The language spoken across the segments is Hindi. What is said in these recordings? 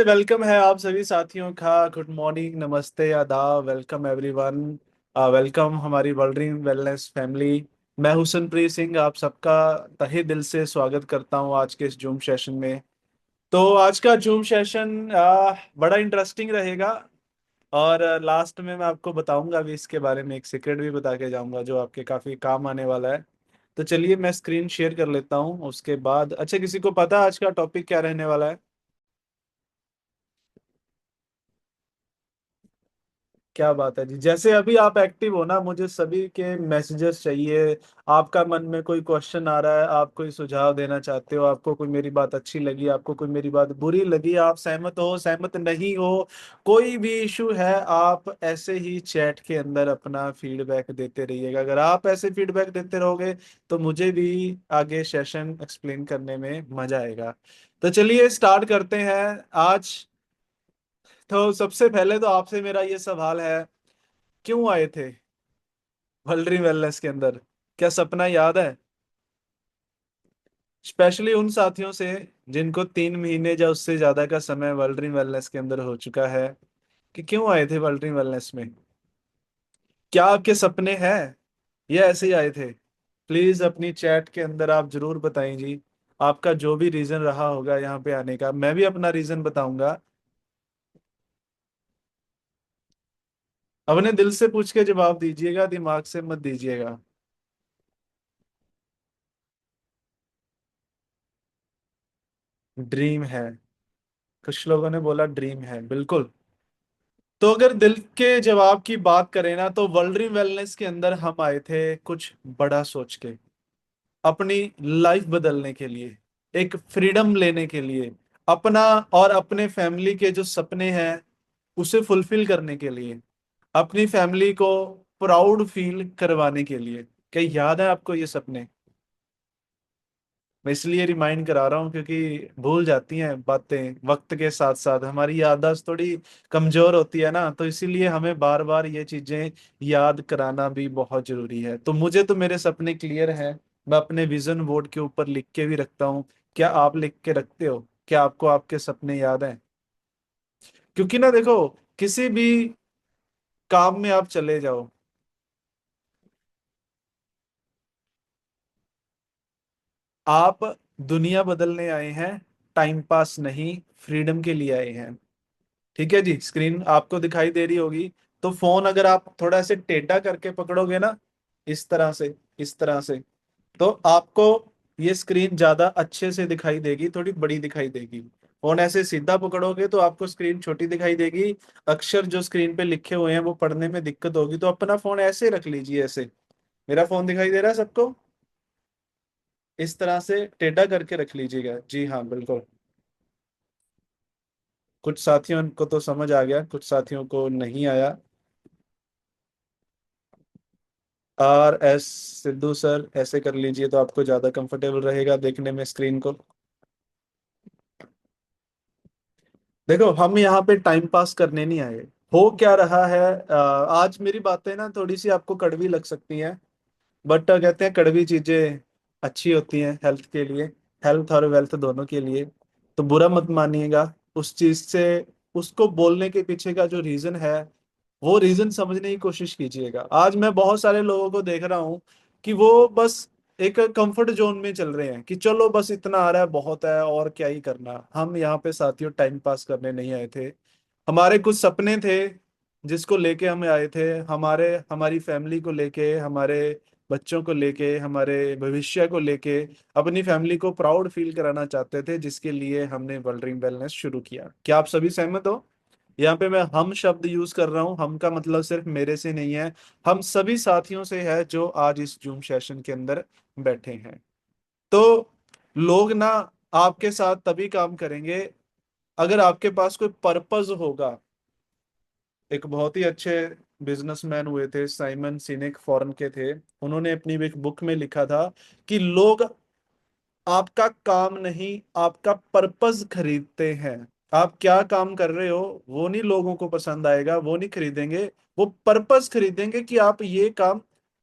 वेलकम है आप सभी साथियों का। गुड मॉर्निंग, नमस्ते, आदाब, वेलकम एवरीवन। वेलकम हमारी वर्ल्ड्रीम वेलनेस फैमिली। मैं हुसनप्रीत सिंह आप सबका तहे दिल से स्वागत करता हूं आज के इस जूम सेशन में। तो आज का जूम सेशन बड़ा इंटरेस्टिंग रहेगा। और लास्ट में मैं आपको बताऊंगा भी, इसके बारे में एक सीक्रेट भी बता के जाऊंगा जो आपके काफी काम आने वाला है। तो चलिए मैं स्क्रीन शेयर कर लेता हूं उसके बाद। अच्छा, किसी को पता है आज का टॉपिक क्या रहने वाला है? क्या बात है जी। जैसे अभी आप एक्टिव हो ना, मुझे सभी के मैसेजेस चाहिए। आपका मन में कोई क्वेश्चन आ रहा है, आप कोई सुझाव देना चाहते हो, आपको कोई मेरी बात अच्छी लगी, आपको कोई मेरी बात बुरी लगी, आप सहमत हो सहमत नहीं हो, कोई भी इशू है, आप ऐसे ही चैट के अंदर अपना फीडबैक देते रहिएगा। अगर आप ऐसे फीडबैक देते रहोगे तो मुझे भी आगे सेशन एक्सप्लेन करने में मजा आएगा। तो चलिए स्टार्ट करते हैं आज। तो सबसे पहले तो आपसे मेरा ये सवाल है, क्यों आए थे वर्ल्ड वेलनेस के अंदर? क्या सपना याद है? स्पेशली उन साथियों से जिनको 3 महीने या उससे ज्यादा का समय वर्ल्ड वेलनेस के अंदर हो चुका है, कि क्यों आए थे वर्ल्ड वेलनेस में? क्या आपके सपने हैं या ऐसे ही आए थे? प्लीज अपनी चैट के अंदर आप जरूर बताएं जी। आपका जो भी रीजन रहा होगा यहाँ पे आने का, मैं भी अपना रीजन बताऊंगा। अपने दिल से पूछ के जवाब दीजिएगा, दिमाग से मत दीजिएगा। ड्रीम है। कुछ लोगों ने बोला ड्रीम है, बिल्कुल। तो अगर दिल के जवाब की बात करें ना, तो वर्ल्ड वेलनेस के अंदर हम आए थे कुछ बड़ा सोच के, अपनी लाइफ बदलने के लिए, एक फ्रीडम लेने के लिए, अपना और अपने फैमिली के जो सपने हैं उसे फुलफिल करने के लिए, अपनी फैमिली को प्राउड फील करवाने के लिए। क्या याद है आपको ये सपने? मैं इसलिए रिमाइंड करा रहा हूँ क्योंकि भूल जाती हैं बातें वक्त के साथ साथ, हमारी याददाश्त थोड़ी कमजोर होती है ना, तो इसीलिए हमें बार बार ये चीजें याद कराना भी बहुत जरूरी है। तो मुझे तो मेरे सपने क्लियर हैं। मैं अपने विजन बोर्ड के ऊपर लिख के भी रखता हूँ। क्या आप लिख के रखते हो? क्या आपको आपके सपने याद हैं? क्योंकि ना देखो, किसी भी काम में आप चले जाओ, आप दुनिया बदलने आए हैं, टाइम पास नहीं, फ्रीडम के लिए आए हैं। ठीक है जी, स्क्रीन आपको दिखाई दे रही होगी। तो फोन अगर आप थोड़ा से टेढ़ा करके पकड़ोगे ना, इस तरह से, इस तरह से, तो आपको ये स्क्रीन ज्यादा अच्छे से दिखाई देगी, थोड़ी बड़ी दिखाई देगी। फोन ऐसे सीधा पकड़ोगे तो आपको स्क्रीन छोटी दिखाई देगी। अक्षर जो स्क्रीन पे लिखे हुए हैं वो पढ़ने में दिक्कत होगी। तो अपना फोन ऐसे रख लीजिए, ऐसे। मेरा फोन दिखाई दे रहा है सबको? इस तरह से टेढ़ा करके रख लीजिएगा। जी हाँ, बिल्कुल। कुछ साथियों को तो समझ आ गया, कुछ साथियों को नहीं आया। आर एस सिद्धू सर, ऐसे कर लीजिए तो आपको ज्यादा कंफर्टेबल रहेगा देखने में स्क्रीन को। देखो, हम यहाँ पे टाइम पास करने नहीं आए। हो क्या रहा है, आज मेरी बातें ना थोड़ी सी आपको कड़वी लग सकती हैं, बट कहते हैं कड़वी चीजें अच्छी होती हैं हेल्थ के लिए, हेल्थ और वेल्थ दोनों के लिए। तो बुरा मत मानिएगा उस चीज से। उसको बोलने के पीछे का जो रीजन है, वो रीजन समझने की कोशिश कीजिएगा। आज मैं बहुत सारे लोगों को देख रहा हूँ कि वो बस एक कंफर्ट जोन में चल रहे हैं कि चलो बस इतना आ रहा है बहुत है, और क्या ही करना। हम यहाँ पे साथियों टाइम पास करने नहीं आए थे। हमारे कुछ सपने थे जिसको लेके हम आए थे, हमारे हमारी फैमिली को लेके, हमारे बच्चों को लेके, हमारे भविष्य को लेके, अपनी फैमिली को प्राउड फील कराना चाहते थे, जिसके लिए हमने वर्ल्ड वेलनेस शुरू किया। क्या आप सभी सहमत हो? यहाँ पे मैं हम शब्द यूज कर रहा हूँ। हम का मतलब सिर्फ मेरे से नहीं है, हम सभी साथियों से है जो आज इस जूम सेशन के अंदर बैठे हैं। तो लोग ना आपके साथ तभी काम करेंगे अगर आपके पास कोई पर्पस होगा। एक बहुत ही अच्छे बिजनेसमैन हुए थे, साइमन सिनेक, फॉरेन के थे। उन्होंने अपनी एक बुक में लिखा था कि लोग आपका काम नहीं, आपका पर्पस खरीदते हैं। आप क्या काम कर रहे हो वो नहीं लोगों को पसंद आएगा, वो नहीं खरीदेंगे। वो पर्पस खरीदेंगे कि आप ये काम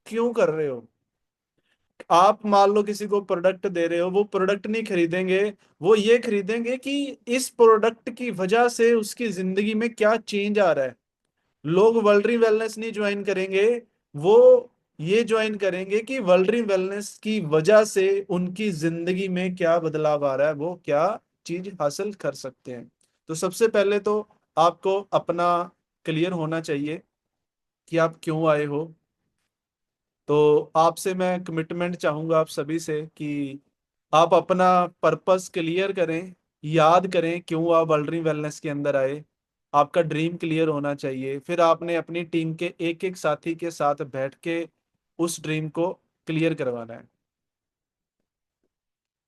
क्यों कर रहे हो। आप मान लो किसी को प्रोडक्ट दे रहे हो, वो प्रोडक्ट नहीं खरीदेंगे, वो ये खरीदेंगे कि इस प्रोडक्ट की वजह से उसकी जिंदगी में क्या चेंज आ रहा है। लोग वर्ल्डरी वेलनेस नहीं ज्वाइन करेंगे, वो ये ज्वाइन करेंगे कि वर्ल्डरी वेलनेस की वजह से उनकी जिंदगी में क्या बदलाव आ रहा है, वो क्या चीज हासिल कर सकते हैं। तो सबसे पहले तो आपको अपना क्लियर होना चाहिए कि आप क्यों आए हो। तो आपसे मैं कमिटमेंट चाहूंगा आप सभी से कि आप अपना पर्पस क्लियर करें, याद करें क्यों आप वर्ल्डरी वेलनेस के अंदर आए। आपका ड्रीम क्लियर होना चाहिए, फिर आपने अपनी टीम के एक एक साथी के साथ बैठ के उस ड्रीम को क्लियर करवाना है।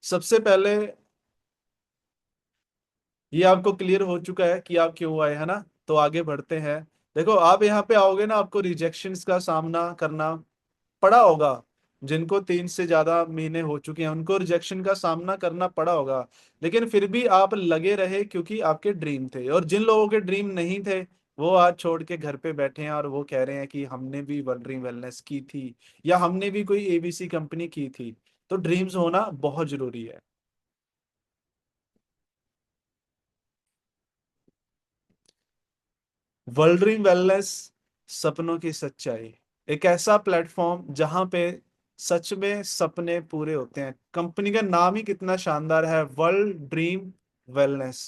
सबसे पहले ये आपको क्लियर हो चुका है कि आप क्यों आए, है ना। तो आगे बढ़ते हैं। देखो, आप यहाँ पे आओगे ना, आपको रिजेक्शंस का सामना करना पड़ा होगा। जिनको 3 से ज्यादा महीने हो चुके हैं उनको रिजेक्शन का सामना करना पड़ा होगा, लेकिन फिर भी आप लगे रहे क्योंकि आपके ड्रीम थे। और जिन लोगों के ड्रीम नहीं थे, वो आज छोड़ के घर पे बैठे हैं और वो कह रहे हैं कि हमने भी वर्ल्ड वेलनेस की थी, या हमने भी कोई एबीसी कंपनी की थी। तो ड्रीम्स होना बहुत जरूरी है। वर्ल्ड ड्रीम वेलनेस, सपनों की सच्चाई, एक ऐसा प्लेटफॉर्म जहां पे सच में सपने पूरे होते हैं। कंपनी का नाम ही कितना शानदार है, वर्ल्ड ड्रीम वेलनेस।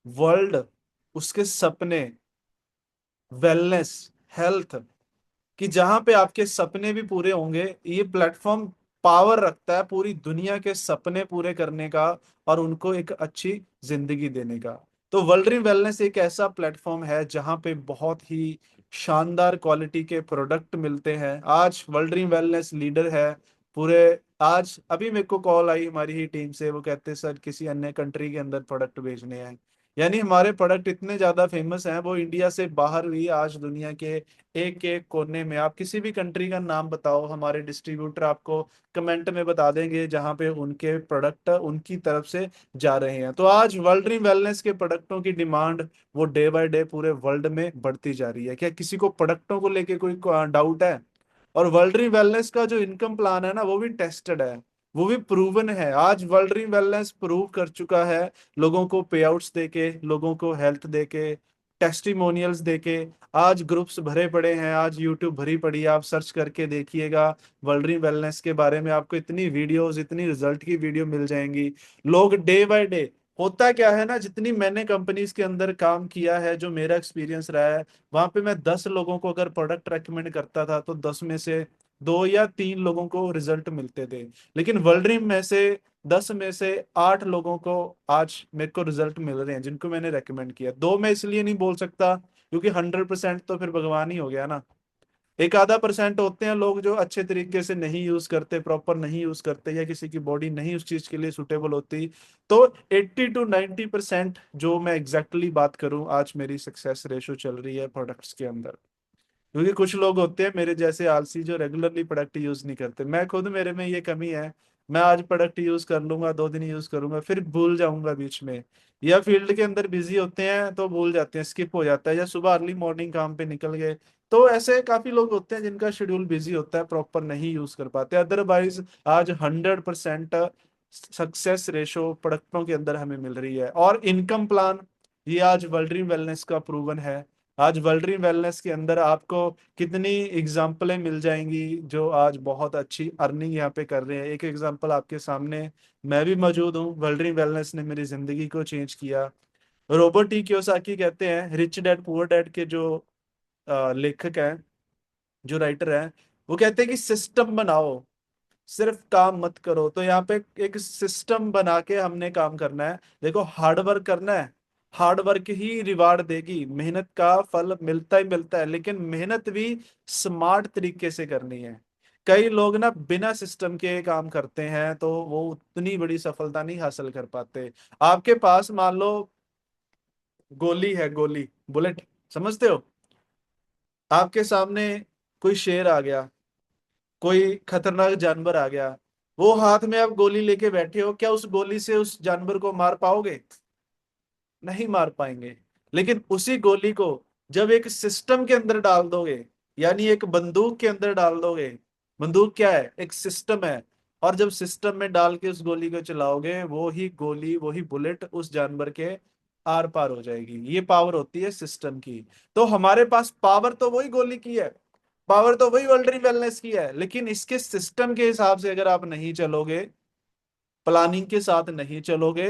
वर्ल्ड, उसके सपने, वेलनेस, हेल्थ, कि जहां पे आपके सपने भी पूरे होंगे। ये प्लेटफॉर्म पावर रखता है पूरी दुनिया के सपने पूरे करने का और उनको एक अच्छी जिंदगी देने का। तो वर्ल्ड ड्रीम वेलनेस एक ऐसा प्लेटफॉर्म है जहां पे बहुत ही शानदार क्वालिटी के प्रोडक्ट मिलते हैं। आज वर्ल्ड ड्रीम वेलनेस लीडर है पूरे। आज अभी मेरे को कॉल आई हमारी ही टीम से, वो कहते हैं सर किसी अन्य कंट्री के अंदर प्रोडक्ट भेजने हैं। यानी हमारे प्रोडक्ट इतने ज्यादा फेमस हैं, वो इंडिया से बाहर भी आज दुनिया के एक एक कोने में। आप किसी भी कंट्री का नाम बताओ, हमारे डिस्ट्रीब्यूटर आपको कमेंट में बता देंगे जहां पे उनके प्रोडक्ट उनकी तरफ से जा रहे हैं। तो आज वर्ल्ड ड्रीम वेलनेस के प्रोडक्टों की डिमांड वो डे बाय डे पूरे वर्ल्ड में बढ़ती जा रही है। क्या किसी को प्रोडक्टों को लेके कोई डाउट है? और वर्ल्ड ड्रीम वेलनेस का जो इनकम प्लान है ना, वो भी टेस्टेड है, वो भी प्रूवन है। आज वर्ल्ड ड्रीम वेलनेस प्रूव कर चुका है, लोगों को पे आउट्स देके, लोगों को हेल्थ देके, टेस्टिमोनियल्स देके। आज ग्रुप्स भरे पड़े हैं, आज यूट्यूब भरी पड़ी है, आप सर्च करके देखिएगा वर्ल्ड ड्रीम वेलनेस के बारे में, आपको इतनी वीडियोस, इतनी रिजल्ट की वीडियो मिल जाएंगी। लोग डे बाय डे, होता क्या है ना, जितनी मैंने कंपनीज के अंदर काम किया है, जो मेरा एक्सपीरियंस रहा है, वहां पे मैं 10 लोगों को अगर प्रोडक्ट रेकमेंड करता था तो 10 में से 2 या 3 लोगों को रिजल्ट मिलते थे। लेकिन वर्ल्ड ड्रीम में से 10 में से 8 लोगों को आज मेरे को रिजल्ट मिल रहे हैं जिनको मैंने रेकमेंड किया। दो मैं इसलिए नहीं बोल सकता क्योंकि 100% तो फिर भगवान ही हो गया ना। एक आधा परसेंट होते हैं लोग जो अच्छे तरीके से नहीं यूज करते, प्रॉपर नहीं यूज करते, या किसी की बॉडी नहीं उस चीज के लिए सुटेबल होती। तो 80 to 90% जो मैं एग्जैक्टली बात करूं, आज मेरी सक्सेस रेशो चल रही है प्रोडक्ट्स के अंदर। क्योंकि कुछ लोग होते हैं मेरे जैसे आलसी जो रेगुलरली प्रोडक्ट यूज नहीं करते। मैं खुद, मेरे में ये कमी है। मैं आज प्रोडक्ट यूज कर लूंगा, 2 दिन यूज करूंगा, फिर भूल जाऊंगा बीच में, या फील्ड के अंदर बिजी होते हैं तो भूल जाते हैं, स्किप हो जाता है, या सुबह अर्ली मॉर्निंग काम पे निकल गए। तो ऐसे काफी लोग होते हैं जिनका शेड्यूल बिजी होता है, प्रॉपर नहीं यूज कर पाते। अदरवाइज आज 100% सक्सेस रेशो प्रोडक्टों के अंदर हमें मिल रही है। और इनकम प्लान, ये आज वर्ल्ड ड्रीम वेलनेस का प्रूवन है। आज वर्ल्ड ड्रीम वेलनेस के अंदर आपको कितनी एग्जाम्पलें मिल जाएंगी जो आज बहुत अच्छी अर्निंग यहाँ पे कर रहे हैं। एक एग्जाम्पल आपके सामने, मैं भी मौजूद हूँ, वर्ल्ड ड्रीम वेलनेस ने मेरी जिंदगी को चेंज किया। रॉबर्ट टी कियोसाकी कहते हैं, रिच डैड पुअर डैड के जो लेखक हैं, जो राइटर हैं, वो कहते हैं कि सिस्टम बनाओ, सिर्फ काम मत करो। तो यहाँ पे एक सिस्टम बना के हमने काम करना है। देखो, हार्ड वर्क करना है, हार्ड वर्क ही रिवार्ड देगी, मेहनत का फल मिलता ही मिलता है, लेकिन मेहनत भी स्मार्ट तरीके से करनी है। कई लोग ना बिना सिस्टम के काम करते हैं तो वो उतनी बड़ी सफलता नहीं हासिल कर पाते। आपके पास मान लो गोली है, गोली, बुलेट, समझते हो? आपके सामने कोई शेर आ गया, कोई खतरनाक जानवर आ गया, वो हाथ में आप गोली लेके बैठे हो, क्या उस गोली से उस जानवर को मार पाओगे? नहीं मार पाएंगे। लेकिन उसी गोली को जब एक सिस्टम के अंदर डाल दोगे, यानी एक बंदूक के अंदर डाल दोगे, बंदूक क्या है? एक सिस्टम है। और जब सिस्टम में डाल के उस गोली को चलाओगे, वो ही गोली, वो ही बुलेट उस जानवर के आर पार हो जाएगी। ये पावर होती है सिस्टम की। तो हमारे पास पावर तो वही गोली की है, पावर तो वही वर्ल्ड वेलनेस की है, लेकिन इसके सिस्टम के हिसाब से अगर आप नहीं चलोगे, प्लानिंग के साथ नहीं चलोगे,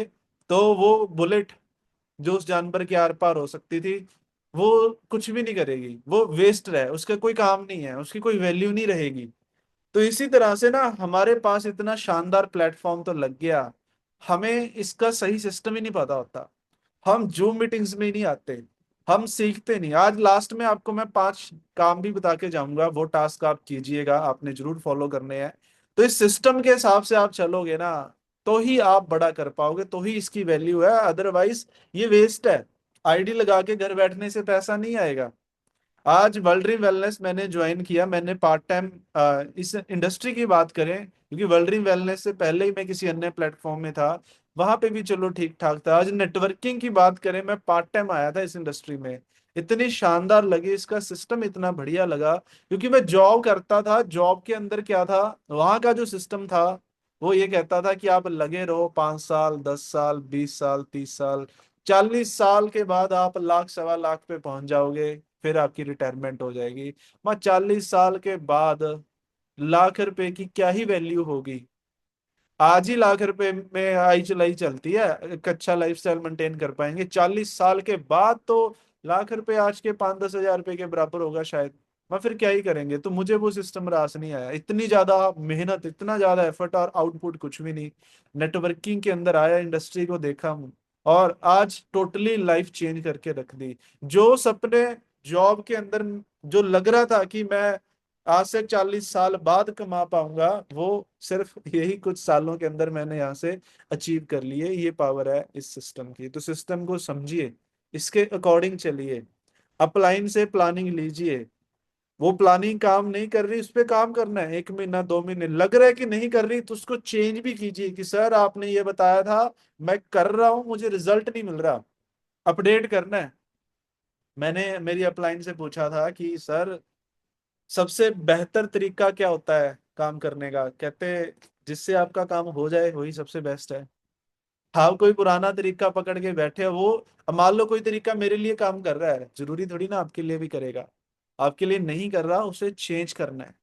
तो वो बुलेट जो उस जानवर के आर पार हो सकती थी, वो कुछ भी नहीं करेगी, वो वेस्ट रहे, उसका कोई काम नहीं है, उसकी कोई वैल्यू नहीं रहेगी। तो इसी तरह से ना, हमारे पास इतना शानदार प्लेटफॉर्म तो लग गया, हमें इसका सही सिस्टम ही नहीं पता होता। हम जूम मीटिंग्स में ही नहीं आते, हम सीखते नहीं। आज लास्ट में आपको मैं 5 काम भी बता के जाऊंगा, वो टास्क आप कीजिएगा, आपने जरूर फॉलो करने हैं। तो इस सिस्टम के हिसाब से आप चलोगे ना, तो ही आप बड़ा कर पाओगे, तो ही इसकी वैल्यू है, अदरवाइज ये वेस्ट है। आईडी लगा के घर बैठने से पैसा नहीं आएगा। आज वर्ल्ड ड्रीम वेलनेस मैंने ज्वाइन किया, मैंने पार्ट टाइम, इस इंडस्ट्री की बात करें, क्योंकि वर्ल्ड ड्रीम वेलनेस से पहले ही मैं किसी अन्य प्लेटफॉर्म में था, वहां पे भी चलो ठीक ठाक था। आज नेटवर्किंग की बात करें, मैं पार्ट टाइम आया था इस इंडस्ट्री में, इतनी शानदार लगी, इसका सिस्टम इतना बढ़िया लगा। क्योंकि मैं जॉब करता था, जॉब के अंदर क्या था, वहां का जो सिस्टम था, वो ये कहता था कि आप लगे रहो 5 साल, 10 साल, 20 साल, 30 साल, 40 साल के बाद आप लाख सवा लाख पे पहुंच जाओगे, फिर आपकी रिटायरमेंट हो जाएगी। मैं 40 साल के बाद लाख रुपए की क्या ही वैल्यू होगी? आज ही लाख रुपए में आई चलाई चलती है, एक अच्छा लाइफस्टाइल मेंटेन कर पाएंगे। 40 साल के बाद तो लाख रुपए आज के 5-10 हजार रुपए के बराबर होगा शायद। मैं फिर क्या ही करेंगे? तो मुझे वो सिस्टम रास नहीं आया, इतनी ज्यादा मेहनत, इतना ज्यादा एफर्ट और आउटपुट कुछ भी नहीं। नेटवर्किंग के अंदर आया, इंडस्ट्री को देखा हूँ, और आज टोटली लाइफ चेंज करके रख दी। जो सपने जॉब के अंदर जो लग रहा था कि मैं आज से 40 साल बाद कमा पाऊंगा, वो सिर्फ यही कुछ सालों के अंदर मैंने यहाँ से अचीव कर लिए। ये पावर है इस सिस्टम की। तो सिस्टम को समझिए, इसके अकॉर्डिंग चलिए, अपलाइन से प्लानिंग लीजिए। वो प्लानिंग काम नहीं कर रही, उस पर काम करना है। 1 महीना, 2 महीने लग रहा है कि नहीं कर रही, तो उसको चेंज भी कीजिए कि सर आपने ये बताया था, मैं कर रहा हूँ, मुझे रिजल्ट नहीं मिल रहा, अपडेट करना है। मैंने मेरी अपलाइन से पूछा था कि सर सबसे बेहतर तरीका क्या होता है काम करने का? कहते जिससे आपका काम हो जाए वही सबसे बेस्ट है। हाँ, कोई पुराना तरीका पकड़ के बैठे हो, वो अब मान लो कोई तरीका मेरे लिए काम कर रहा है, जरूरी थोड़ी ना आपके लिए भी करेगा। आपके लिए नहीं कर रहा, उसे चेंज करना है।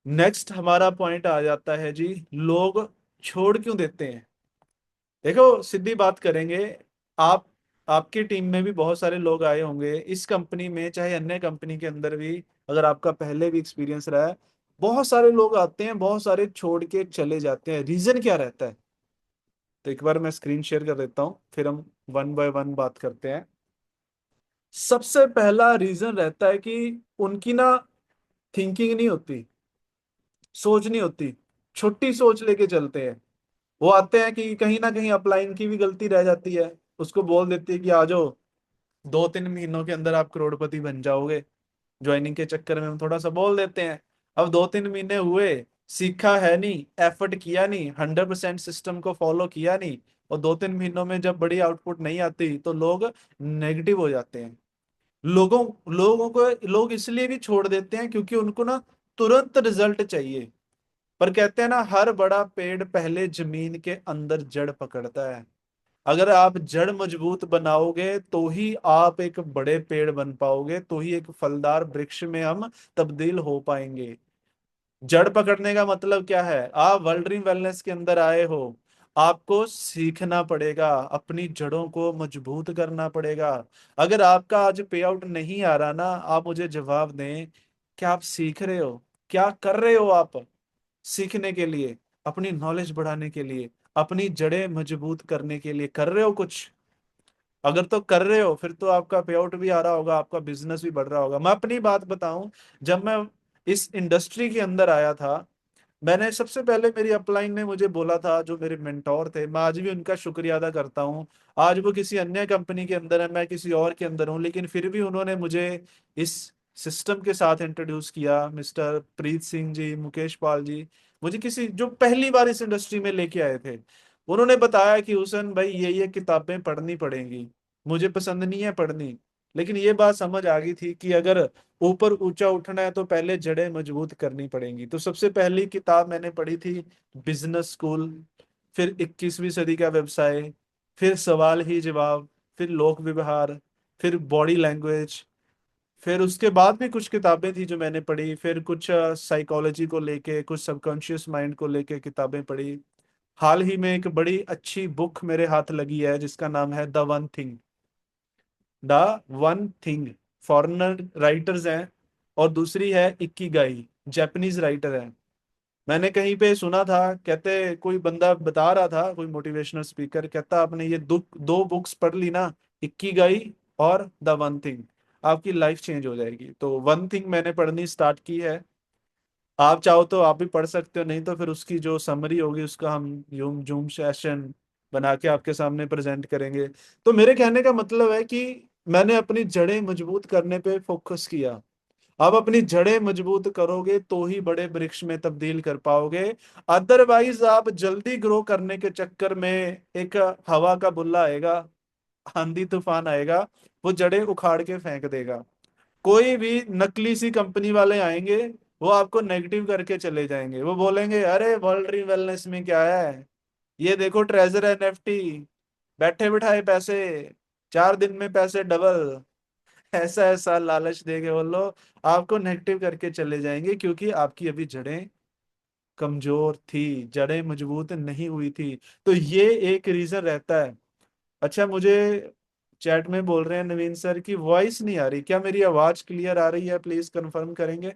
नेक्स्ट हमारा पॉइंट आ जाता है जी, लोग छोड़ क्यों देते हैं? देखो सीधी बात करेंगे, आप आपकी टीम में भी बहुत सारे लोग आए होंगे, इस कंपनी में चाहे अन्य कंपनी के अंदर भी, अगर आपका पहले भी एक्सपीरियंस रहा है, बहुत सारे लोग आते हैं, बहुत सारे छोड़ के चले जाते हैं। रीजन क्या रहता है? तो एक बार मैं स्क्रीन शेयर कर देता हूँ, फिर हम वन बाय वन बात करते हैं। सबसे पहला रीजन रहता है कि उनकी ना थिंकिंग नहीं होती, सोच नहीं होती, छोटी सोच लेके चलते हैं। वो आते हैं कि कहीं ना कहीं अपलाइन की भी गलती रह जाती है, उसको बोल देती है कि आ जाओ, 2-3 महीनों के अंदर आप करोड़पति बन जाओगे। ज्वाइनिंग के चक्कर में हम थोड़ा सा बोल देते हैं। अब 2-3 महीने हुए, सीखा है नहीं, एफर्ट किया नहीं, 100% सिस्टम को फॉलो किया नहीं, और 2-3 महीनों में जब बड़ी आउटपुट नहीं आती, तो लोग नेगेटिव हो जाते हैं। लोगों लोगों को लोग इसलिए भी छोड़ देते हैं क्योंकि उनको ना तुरंत रिजल्ट चाहिए। पर कहते हैं ना, हर बड़ा पेड़ पहले जमीन के अंदर जड़ पकड़ता है। अगर आप जड़ मजबूत बनाओगे, तो ही आप एक बड़े पेड़ बन पाओगे, तो ही एक फलदार वृक्ष में हम तब्दील हो पाएंगे। जड़ पकड़ने का मतलब क्या है? आप वर्ल्ड ड्रीम वेलनेस के अंदर आए हो, आपको सीखना पड़ेगा, अपनी जड़ों को मजबूत करना पड़ेगा। अगर आपका आज पे आउट नहीं आ रहा ना, आप मुझे जवाब दें, क्या आप सीख रहे हो? क्या कर रहे हो आप सीखने के लिए, अपनी नॉलेज बढ़ाने के लिए, अपनी जड़ें मजबूत करने के लिए कर रहे हो कुछ? अगर तो कर रहे हो, फिर तो आपका पे आउट भी आ रहा होगा, आपका बिजनेस भी बढ़ रहा होगा। मैं अपनी बात बताऊं, जब मैं इस इंडस्ट्री के अंदर आया था, मैंने सबसे पहले, मेरी अपलाइन ने मुझे बोला था, जो मेरे मेंटोर थे, मैं आज भी उनका शुक्रिया अदा करता हूँ। आज वो किसी अन्य कंपनी के अंदर है, मैं किसी और के अंदर हूँ, लेकिन फिर भी उन्होंने मुझे इस सिस्टम के साथ इंट्रोड्यूस किया। मिस्टर प्रीत सिंह जी, मुकेश पाल जी, मुझे किसी जो पहली बार इस इंडस्ट्री में लेके आए थे, उन्होंने बताया कि हुसैन भाई, ये किताबें पढ़नी पड़ेंगी। मुझे पसंद नहीं है पढ़नी, लेकिन ये बात समझ आ गई थी कि अगर ऊपर ऊंचा उठना है तो पहले जड़ें मजबूत करनी पड़ेंगी। तो सबसे पहली किताब मैंने पढ़ी थी बिजनेस स्कूल, फिर 21वीं सदी का व्यवसाय, फिर सवाल ही जवाब, फिर लोक व्यवहार, फिर बॉडी लैंग्वेज। फिर उसके बाद भी कुछ किताबें थी जो मैंने पढ़ी, फिर कुछ साइकोलॉजी को लेके, कुछ सबकॉन्शियस माइंड को लेके किताबें पढ़ी। हाल ही में एक बड़ी अच्छी बुक मेरे हाथ लगी है जिसका नाम है the one thing. The one thing, foreigner writers हैं, और दूसरी है इकिगाई, जापानीज राइटर है। मैंने कहीं पे सुना था, कहते कोई बंदा बता रहा था, कोई मोटिवेशनल स्पीकर कहता, आपने ये दो दो बुक्स पढ़ ली ना, इकिगाई और द वन थिंग, आपकी लाइफ चेंज हो जाएगी। तो वन थिंग मैंने पढ़नी स्टार्ट की है। आप चाहो तो आप भी पढ़ सकते हो, नहीं तो फिर उसकी जो समरी होगी उसका हम यूम जूम सेशन बना के आपके सामने प्रेजेंट करेंगे। तो मेरे कहने का मतलब है कि मैंने अपनी जड़ें मजबूत करने पे फोकस किया। आप अपनी जड़ें मजबूत करोगे तो ही बड़े वृक्ष में तब्दील कर पाओगे। अदरवाइज आप जल्दी ग्रो करने के चक्कर में एक हवा का बुल्ला आएगा, आंधी तूफान आएगा, वो जड़ें उखाड़ के फेंक देगा। कोई भी नकली सी कंपनी वाले आएंगे, वो आपको नेगेटिव करके चले जाएंगे। वो बोलेंगे अरे वर्ल्ड ड्रीम वेलनेस में क्या है, ये देखो ट्रेजर एनएफटी, बैठे बिठाए पैसे, 4 दिन में पैसे डबल, ऐसा ऐसा लालच देके वो लोग आपको नेगेटिव करके चले जाएंगे, क्योंकि आपकी अभी जड़ें कमजोर थी, जड़ें मजबूत नहीं हुई थी। तो ये एक रीजन रहता है। अच्छा, मुझे चैट में बोल रहे हैं नवीन सर की वॉइस नहीं आ रही, क्या मेरी आवाज क्लियर आ रही है? प्लीज कंफर्म करेंगे।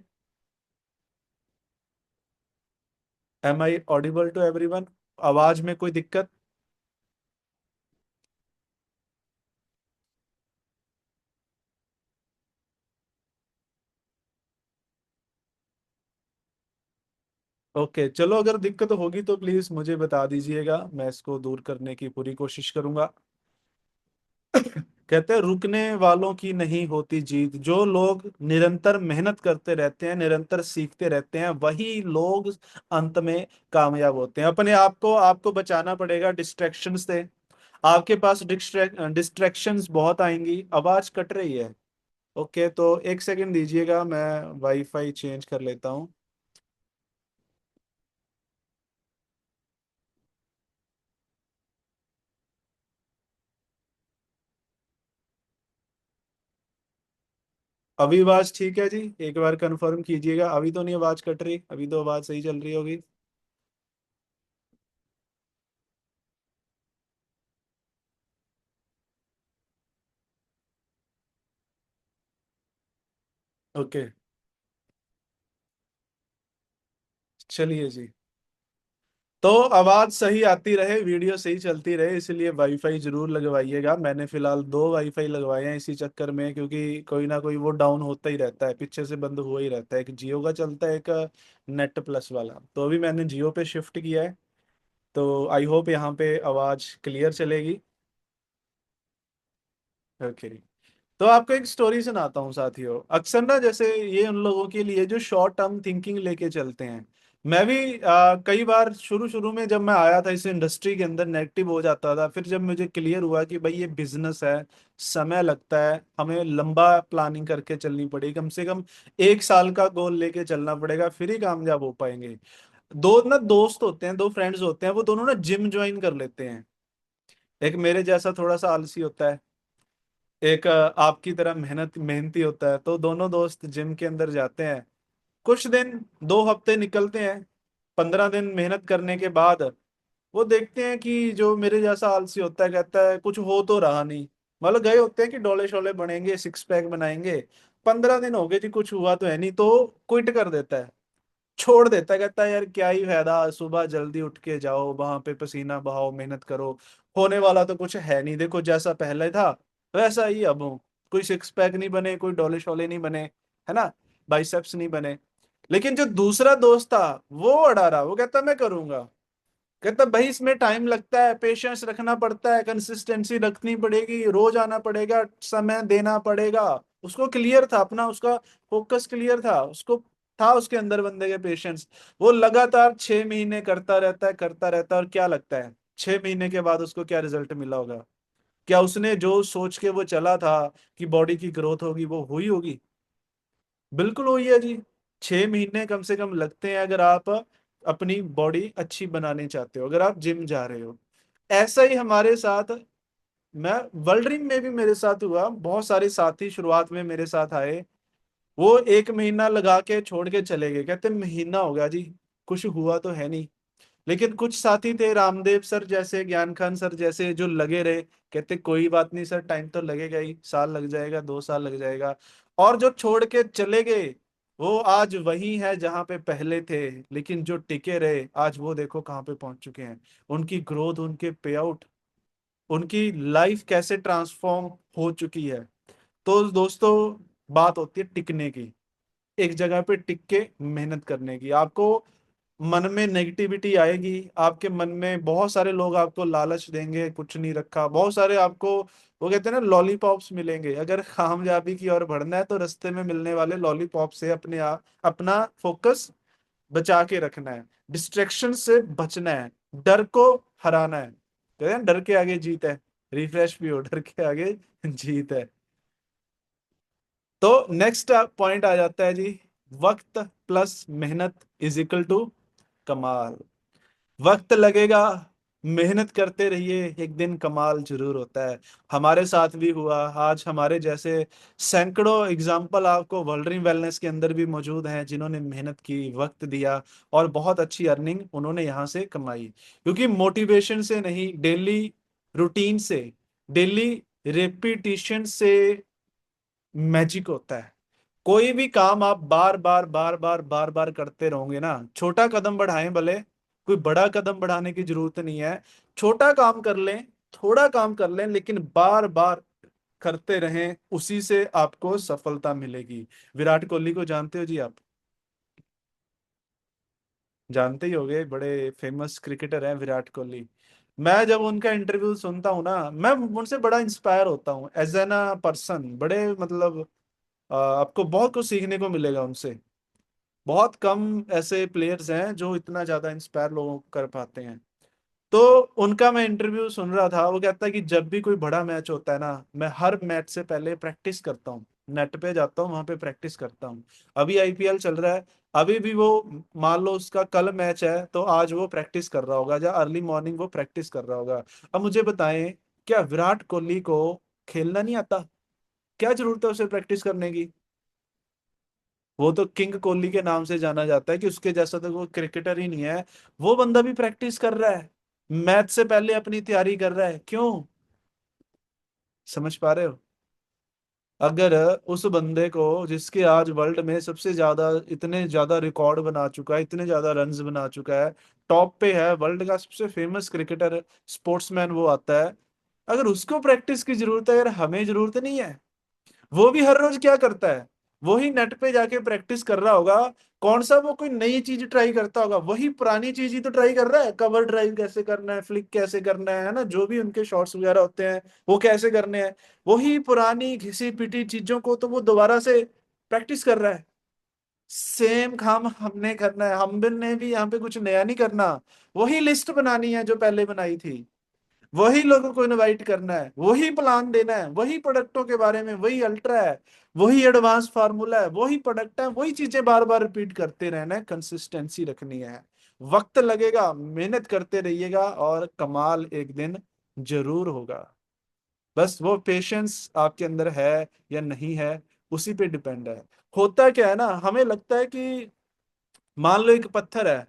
Am I audible to everyone? आवाज में कोई दिक्कत? ओके चलो, अगर दिक्कत होगी तो प्लीज मुझे बता दीजिएगा, मैं इसको दूर करने की पूरी कोशिश करूंगा। कहते हैं रुकने वालों की नहीं होती जीत, जो लोग निरंतर मेहनत करते रहते हैं, निरंतर सीखते रहते हैं, वही लोग अंत में कामयाब होते हैं। अपने आप को आपको बचाना पड़ेगा डिस्ट्रैक्शन से। आपके पास डिस्ट्रैक्शंस बहुत आएंगी। आवाज कट रही है। ओके, तो एक सेकंड दीजिएगा, मैं वाईफाई चेंज कर लेता हूँ। अभी आवाज ठीक है जी? एक बार कंफर्म कीजिएगा, अभी तो नहीं आवाज कट रही, अभी तो आवाज सही चल रही होगी। ओके, चलिए जी। तो आवाज सही आती रहे, वीडियो सही चलती रहे, इसलिए वाईफाई जरूर लगवाइएगा। मैंने फिलहाल दो वाईफाई लगवाए हैं इसी चक्कर में, क्योंकि कोई ना कोई वो डाउन होता ही रहता है, पीछे से बंद हुआ ही रहता है। एक जियो का चलता है, एक नेट प्लस वाला। तो अभी मैंने जियो पे शिफ्ट किया है, तो आई होप यहाँ पे आवाज क्लियर चलेगी। ओके, तो आपको एक स्टोरी सुनाता हूँ साथियों। अक्सर ना, जैसे ये उन लोगों के लिए जो शॉर्ट टर्म थिंकिंग लेके चलते हैं। मैं भी कई बार शुरू शुरू में जब मैं आया था इस इंडस्ट्री के अंदर नेगेटिव हो जाता था। फिर जब मुझे क्लियर हुआ कि भाई ये बिजनेस है, समय लगता है, हमें लंबा प्लानिंग करके चलनी पड़ेगी, कम से कम 1 साल का गोल लेके चलना पड़ेगा, फिर ही कामयाब हो पाएंगे। दो ना दोस्त होते हैं, दो फ्रेंड्स होते हैं, वो दोनों ना जिम ज्वाइन कर लेते हैं। एक मेरे जैसा थोड़ा सा आलसी होता है, एक आपकी तरह मेहनती होता है। तो दोनों दोस्त जिम के अंदर जाते हैं। कुछ दिन, 2 हफ्ते निकलते हैं। 15 दिन मेहनत करने के बाद वो देखते हैं कि जो मेरे जैसा आलसी होता है कहता है कुछ हो तो रहा नहीं। मतलब गए होते हैं कि डोले शोले बनेंगे, सिक्स पैक बनाएंगे, 15 दिन हो गए जी, कुछ हुआ तो है नहीं, तो क्विट कर देता है, छोड़ देता है। कहता है यार क्या ही फायदा, सुबह जल्दी उठ के जाओ, वहां पे पसीना बहाओ, मेहनत करो, होने वाला तो कुछ है नहीं, देखो जैसा पहले था वैसा ही अब हूँ। कोई सिक्स पैक नहीं बने, कोई डोले शोले नहीं बने, है ना, बाइसेप्स नहीं बने। लेकिन जो दूसरा दोस्त था वो अड़ा रहा, वो कहता मैं करूंगा। कहता भाई इसमें टाइम लगता है, पेशेंस रखना पड़ता है, कंसिस्टेंसी रखनी पड़ेगी, रोज आना पड़ेगा, समय देना पड़ेगा। उसको क्लियर था अपना, उसका फोकस क्लियर था, उसको था उसके अंदर बंदे के पेशेंस। वो लगातार 6 महीने करता रहता है, करता रहता है, और क्या लगता है 6 महीने के बाद उसको क्या रिजल्ट मिला होगा? क्या उसने जो सोच के वो चला था कि बॉडी की ग्रोथ होगी वो हुई होगी? बिल्कुल हुई है जी। 6 महीने कम से कम लगते हैं अगर आप अपनी बॉडी अच्छी बनाने चाहते हो, अगर आप जिम जा रहे हो। ऐसा ही हमारे साथ, मैं वर्ल्ड रिंग में भी मेरे साथ हुआ। बहुत सारे साथी शुरुआत में मेरे साथ आए, वो 1 महीना लगा के छोड़ के चले गए, कहते महीना हो गया जी, कुछ हुआ तो है नहीं। लेकिन कुछ साथी थे, रामदेव सर जैसे, ज्ञान खान सर जैसे, जो लगे रहे, कहते कोई बात नहीं सर, टाइम तो लगेगा ही, साल लग जाएगा, 2 साल लग जाएगा। और जो छोड़ के चले गए, वो आज वही है जहां पे पहले थे। लेकिन जो टिके रहे, आज वो देखो कहाँ पे पहुंच चुके हैं। उनकी ग्रोथ, उनके पे आउट, उनकी लाइफ कैसे ट्रांसफॉर्म हो चुकी है। तो दोस्तों, बात होती है टिकने की, एक जगह पे टिक के मेहनत करने की। आपको मन में नेगेटिविटी आएगी, आपके मन में बहुत सारे लोग आपको लालच देंगे, कुछ नहीं रखा, बहुत सारे आपको वो कहते हैं ना लॉलीपॉप्स मिलेंगे। अगर कामयाबी की ओर बढ़ना है तो रास्ते में मिलने वाले लॉलीपॉप से अपने आप अपना फोकस बचा के रखना है, डिस्ट्रैक्शन से बचना है, डर को हराना है। कहते हैं डर के आगे जीत है। रिफ्रेश भी हो, डर के आगे जीत है। तो नेक्स्ट पॉइंट आ जाता है जी, वक्त प्लस मेहनत इज इक्वल टू कमाल। वक्त लगेगा, मेहनत करते रहिए, एक दिन कमाल जरूर होता है। हमारे साथ भी हुआ। आज हमारे जैसे सैकड़ों एग्जाम्पल आपको वर्ल्ड वेलनेस के अंदर भी मौजूद हैं, जिन्होंने मेहनत की, वक्त दिया, और बहुत अच्छी अर्निंग उन्होंने यहाँ से कमाई। क्योंकि मोटिवेशन से नहीं, डेली रूटीन से, डेली रेपिटिशन से मैजिक होता है। कोई भी काम आप बार बार बार बार बार बार करते रहोगे ना, छोटा कदम बढ़ाएं भले, कोई बड़ा कदम बढ़ाने की जरूरत नहीं है। छोटा काम कर लें, थोड़ा काम कर लें, लेकिन बार बार करते रहें, उसी से आपको सफलता मिलेगी। विराट कोहली को जानते हो जी आप? जानते ही होंगे, बड़े फेमस क्रिकेटर हैं विराट कोहली। मैं जब उनका इंटरव्यू सुनता हूँ ना, मैं उनसे बड़ा इंस्पायर होता हूँ एज एन अ पर्सन। बड़े मतलब आपको बहुत कुछ सीखने को मिलेगा उनसे। बहुत कम ऐसे प्लेयर्स हैं जो इतना ज्यादा इंस्पायर लोगों को कर पाते हैं। तो उनका मैं इंटरव्यू सुन रहा था, वो कहता है कि जब भी कोई बड़ा मैच होता है ना, मैं हर मैच से पहले प्रैक्टिस करता हूँ, नेट पे जाता हूँ, वहां पे प्रैक्टिस करता हूँ। अभी आईपीएल चल रहा है, अभी भी वो, मान लो उसका कल मैच है, तो आज वो प्रैक्टिस कर रहा होगा, या अर्ली मॉर्निंग वो प्रैक्टिस कर रहा होगा। अब मुझे बताएं, क्या विराट कोहली को खेलना नहीं आता? क्या जरूरत है उसे प्रैक्टिस करने की? वो तो किंग कोहली के नाम से जाना जाता है, कि उसके जैसा तो वो क्रिकेटर ही नहीं है। वो बंदा भी प्रैक्टिस कर रहा है, मैच से पहले अपनी तैयारी कर रहा है। क्यों? समझ पा रहे हो? अगर उस बंदे को, जिसके आज वर्ल्ड में सबसे ज्यादा, इतने ज्यादा रिकॉर्ड बना चुका है, इतने ज्यादा रन्स बना चुका है, टॉप पे है, वर्ल्ड का सबसे फेमस क्रिकेटर, स्पोर्ट्समैन वो आता है, अगर उसको प्रैक्टिस की जरूरत है, यार हमें जरूरत नहीं है? वो भी हर रोज क्या करता है? वही नेट पे जाके प्रैक्टिस कर रहा होगा। कौन सा वो कोई नई चीज ट्राई करता होगा? वही पुरानी चीज ही तो ट्राई कर रहा है। कवर ड्राइव कैसे करना है, फ्लिक कैसे करना है ना, जो भी उनके शॉट्स वगैरह होते हैं, वो कैसे करने हैं। वही पुरानी घिसी पिटी चीजों को तो वो दोबारा से प्रैक्टिस कर रहा है। सेम काम हमने करना है, हम भी ने भी यहाँ पे कुछ नया नहीं करना। वही लिस्ट बनानी है जो पहले बनाई थी, वही लोगों को इनवाइट करना है, वही प्लान देना है, वही प्रोडक्टों के बारे में, वही अल्ट्रा है, वही एडवांस फार्मूला है, वही प्रोडक्ट है, वही चीजें बार बार रिपीट करते रहना है, कंसिस्टेंसी रखनी है। वक्त लगेगा, मेहनत करते रहिएगा, और कमाल एक दिन जरूर होगा। बस वो पेशेंस आपके अंदर है या नहीं है, उसी पे डिपेंड है। होता क्या है ना, हमें लगता है कि, मान लो एक पत्थर है,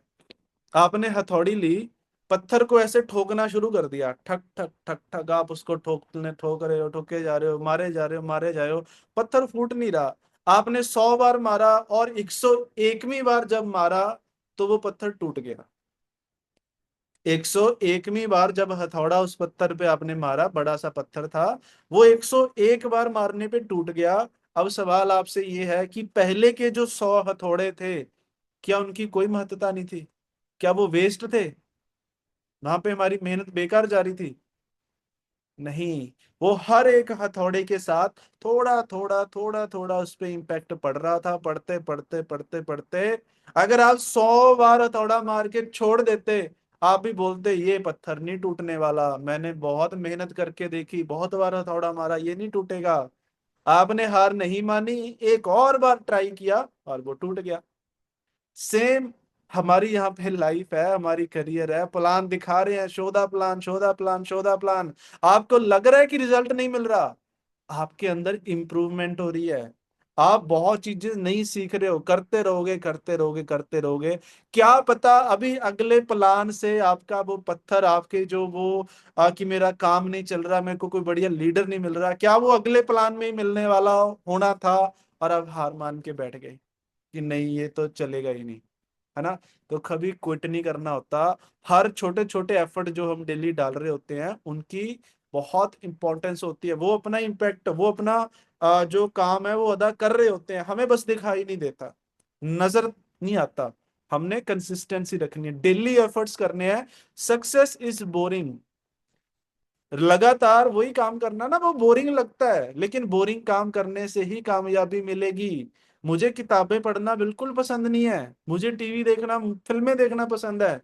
आपने हथौड़ी ली, पत्थर को ऐसे ठोकना शुरू कर दिया, ठक ठक ठक ठक, आप उसको ठोक रहे हो, ठोके जा रहे हो, मारे जा रहे हो, मारे जा रहे हो, पत्थर फूट नहीं रहा। आपने 100 बार मारा, और 101वीं बार जब मारा, तो वो पत्थर टूट गया। 101वीं बार जब हथौड़ा उस पत्थर पे आपने मारा, बड़ा सा पत्थर था, वो 101 बार मारने पे टूट गया। अब सवाल आपसे ये है कि पहले के जो 100 हथौड़े थे, क्या उनकी कोई महत्ता नहीं थी? क्या वो वेस्ट थे? वहां पे हमारी मेहनत बेकार जा रही थी? नहीं। वो हर एक हथौड़े के साथ थोड़ा थोड़ा थोड़ा थोड़ा उस पे इम्पैक्ट पड़ रहा था, पढ़ते पढ़ते पढ़ते पढ़ते। अगर आप 100 बार हथौड़ा मार के छोड़ देते, आप भी बोलते ये पत्थर नहीं टूटने वाला, मैंने बहुत मेहनत करके देखी, बहुत बार हथौड़ा मारा, ये नहीं टूटेगा। आपने हार नहीं मानी, एक और बार ट्राई किया और वो टूट गया। सेम हमारी यहाँ पे लाइफ है, हमारी करियर है, प्लान दिखा रहे हैं, शोधा प्लान, शोधा प्लान, शोधा प्लान। आपको लग रहा है कि रिजल्ट नहीं मिल रहा, आपके अंदर इंप्रूवमेंट हो रही है। आप बहुत चीजें नहीं सीख रहे हो, करते रहोगे, करते रहोगे, करते रहोगे। क्या पता अभी अगले प्लान से आपका वो पत्थर, आपके जो वो कि मेरा काम नहीं चल रहा, मेरे को कोई बढ़िया लीडर नहीं मिल रहा, क्या वो अगले प्लान में ही मिलने वाला होना था, और अब हार मान के बैठ गए कि नहीं ये तो चलेगा ही नहीं, है ना। तो कभी क्विट नहीं करना होता। हर छोटे छोटे एफर्ट जो हम डेली डाल रहे होते हैं उनकी बहुत इंपॉर्टेंस होती है। वो अपना इम्पैक्ट, वो अपना जो काम है वो अदा कर रहे होते हैं, हमें बस दिखाई नहीं देता, नजर नहीं आता। हमने कंसिस्टेंसी रखनी है, डेली एफर्ट्स करने हैं। सक्सेस इज बोरिंग, लगातार वही काम करना ना वो बोरिंग लगता है, लेकिन बोरिंग काम करने से ही कामयाबी मिलेगी। मुझे किताबें पढ़ना बिल्कुल पसंद नहीं है, मुझे टीवी देखना, फिल्में देखना पसंद है,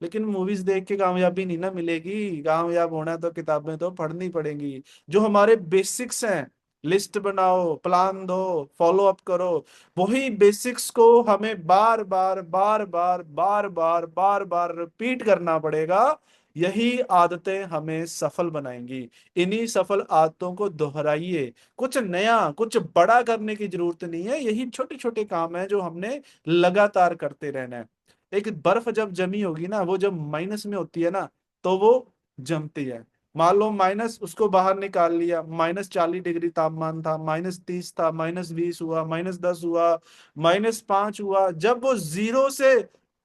लेकिन मूवीज देख के कामयाबी नहीं ना मिलेगी। कामयाब होना है तो किताबें तो पढ़नी पड़ेंगी। जो हमारे बेसिक्स हैं, लिस्ट बनाओ, प्लान दो, फॉलो अप करो, वही बेसिक्स को हमें बार बार बार बार बार बार बार बार रिपीट करना पड़ेगा। यही आदतें हमें सफल बनाएंगी। इन्हीं सफल आदतों को दोहराइए। कुछ नया, कुछ बड़ा करने की जरूरत नहीं है, यही छोटे छोटे काम है जो हमने लगातार करते रहना है। एक बर्फ जब जमी होगी ना, वो जब माइनस में होती है ना, तो वो जमती है। मान लो माइनस, उसको बाहर निकाल लिया, -40 डिग्री तापमान था, -30 था, -20 हुआ, -10 हुआ, -5 हुआ, जब वो 0 से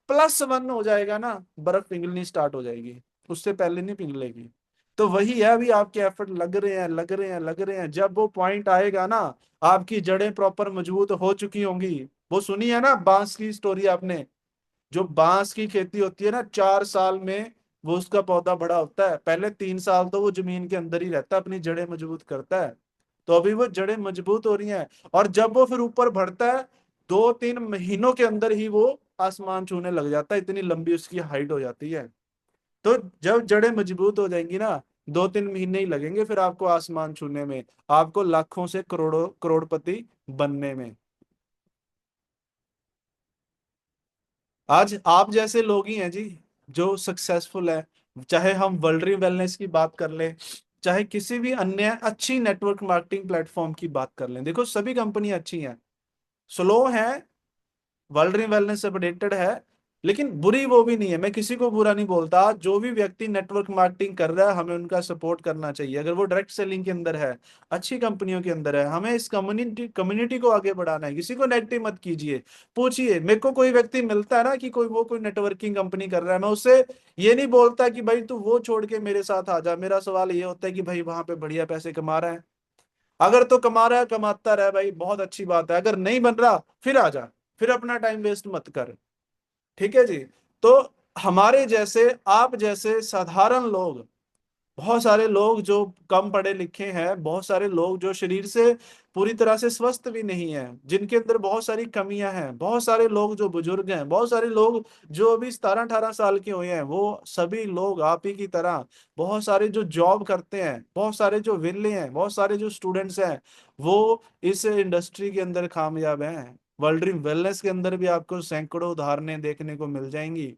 +1 हो जाएगा ना, बर्फ पिघलनी स्टार्ट हो जाएगी, उससे पहले नहीं पिघलेगी। तो वही है, अभी आपके एफर्ट लग रहे हैं, लग रहे हैं, लग रहे हैं, जब वो पॉइंट आएगा ना, आपकी जड़ें प्रॉपर मजबूत हो चुकी होंगी। वो सुनी है ना बांस की स्टोरी आपने? जो बांस की खेती होती है ना, 4 साल में वो उसका पौधा बड़ा होता है, पहले 3 साल तो वो जमीन के अंदर ही रहता है, अपनी जड़ें मजबूत करता है। तो अभी वो जड़ें मजबूत हो रही हैं, और जब वो फिर ऊपर बढ़ता है, 2-3 महीनों के अंदर ही वो आसमान छूने लग जाता है, इतनी लंबी उसकी हाइट हो जाती है। तो जब जड़ें मजबूत हो जाएंगी ना, 2-3 महीने ही लगेंगे फिर आपको आसमान छूने में, आपको लाखों से करोड़ों करोड़पति बनने में। आज आप जैसे लोग ही हैं जी जो सक्सेसफुल है। चाहे हम वर्ल्ड वेलनेस की बात कर लें, चाहे किसी भी अन्य अच्छी नेटवर्क मार्केटिंग प्लेटफॉर्म की बात कर लें, देखो सभी कंपनियां अच्छी हैं, स्लो हैं, वर्ल्ड वेलनेस से अपडेटेड है, लेकिन बुरी वो भी नहीं है। मैं किसी को बुरा नहीं बोलता, जो भी व्यक्ति नेटवर्क मार्केटिंग कर रहा है हमें उनका सपोर्ट करना चाहिए, अगर वो डायरेक्ट सेलिंग के अंदर है, अच्छी कंपनियों के अंदर है, हमें इस कम्युनिटी कम्युनिटी को आगे बढ़ाना है। किसी को नेगेटिव मत कीजिए। पूछिए, मेरे को कोई व्यक्ति मिलता है ना कि कोई नेटवर्किंग कंपनी कर रहा है, मैं उससे ये नहीं बोलता कि भाई तू वो छोड़ के मेरे साथ आ जा। मेरा सवाल ये होता है कि भाई वहां पे बढ़िया पैसे कमा रहा है, अगर तो कमा रहा है कमाता रहे भाई, बहुत अच्छी बात है, अगर नहीं बन रहा फिर आ जा, फिर अपना टाइम वेस्ट मत कर। ठीक है जी। तो हमारे जैसे, आप जैसे साधारण लोग, बहुत सारे लोग जो कम पढ़े लिखे हैं, बहुत सारे लोग जो शरीर से पूरी तरह से स्वस्थ भी नहीं है, जिनके अंदर बहुत सारी कमियां हैं, बहुत सारे लोग जो बुजुर्ग हैं, बहुत सारे लोग जो अभी 17-18 साल के हुए हैं, वो सभी लोग आप ही की तरह, बहुत सारे जो जॉब करते हैं, बहुत सारे जो विले हैं, बहुत सारे जो स्टूडेंट्स हैं, वो इस इंडस्ट्री के अंदर कामयाब हैं। वर्ल्ड वेलनेस के अंदर भी आपको सैकड़ों उदाहरणें देखने को मिल जाएंगी।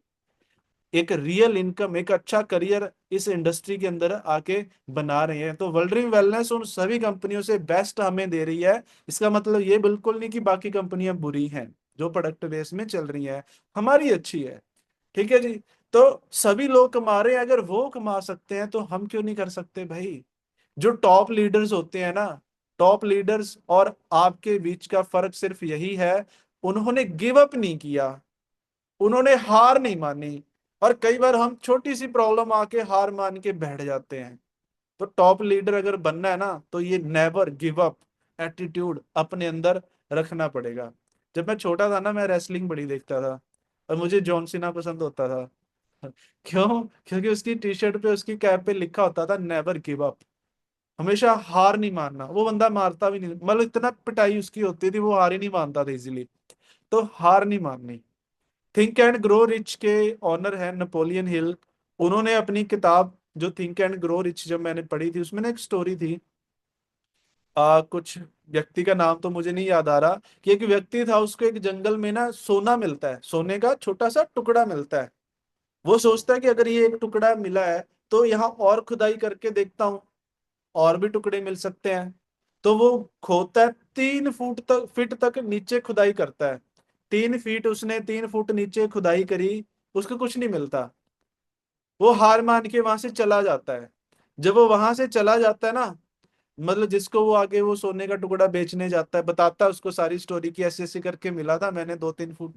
एक रियल इनकम, एक अच्छा करियर इस इंडस्ट्री के अंदर आके बना रहे हैं। तो वर्ल्ड ड्रीम वेलनेस उन सभी कंपनियों से बेस्ट हमें दे रही है। इसका मतलब ये बिल्कुल नहीं कि बाकी कंपनियां बुरी हैं, जो प्रोडक्ट बेस में चल रही हैं, हमारी अच्छी है। ठीक है जी। तो सभी लोग कमा रहे हैं, अगर वो कमा सकते हैं तो हम क्यों नहीं कर सकते भाई। जो टॉप लीडर्स होते हैं ना, टॉप लीडर्स और आपके बीच का फर्क सिर्फ यही है, उन्होंने गिव अप नहीं किया, उन्होंने हार नहीं मानी। और कई बार हम छोटी सी प्रॉब्लम आके हार मान के बैठ जाते हैं। तो टॉप लीडर अगर बनना है ना, तो ये नेवर गिव अप एटीट्यूड अपने अंदर रखना पड़ेगा। जब मैं छोटा था ना, मैं रेसलिंग बड़ी देखता था, और मुझे जॉन सीना पसंद होता था। क्यों? क्योंकि उसकी टी शर्ट पे, उसकी कैप पे लिखा होता था नेवर गिव अप, हमेशा हार नहीं मानना। वो बंदा मारता भी नहीं, मतलब इतना पिटाई उसकी होती थी, वो हार ही नहीं मानता था इजीली। तो हार नहीं माननी। थिंक एंड ग्रो रिच के ऑनर है नेपोलियन हिल। उन्होंने अपनी किताब जो थिंक एंड ग्रो रिच जब मैंने पढ़ी थी, उसमें ना एक स्टोरी थी। कुछ व्यक्ति का नाम तो मुझे नहीं याद आ रहा, कि एक व्यक्ति था, उसको एक जंगल में ना सोना मिलता है, सोने का छोटा सा टुकड़ा मिलता है। वो सोचता है कि अगर ये एक टुकड़ा मिला है तो यहाँ और खुदाई करके देखता हूँ, और भी टुकड़े मिल सकते हैं। तो वो खोदता है, 3 फीट तक नीचे खुदाई करता है। 3 फीट, उसने 3 फुट नीचे खुदाई करी, उसको कुछ नहीं मिलता। वो हार मान के वहां से चला जाता है। जब वो वहां से चला जाता है ना, मतलब जिसको वो आगे वो सोने का टुकड़ा बेचने जाता है, बताता है उसको सारी स्टोरी की, ऐसे ऐसे करके मिला था, मैंने 2-3 फुट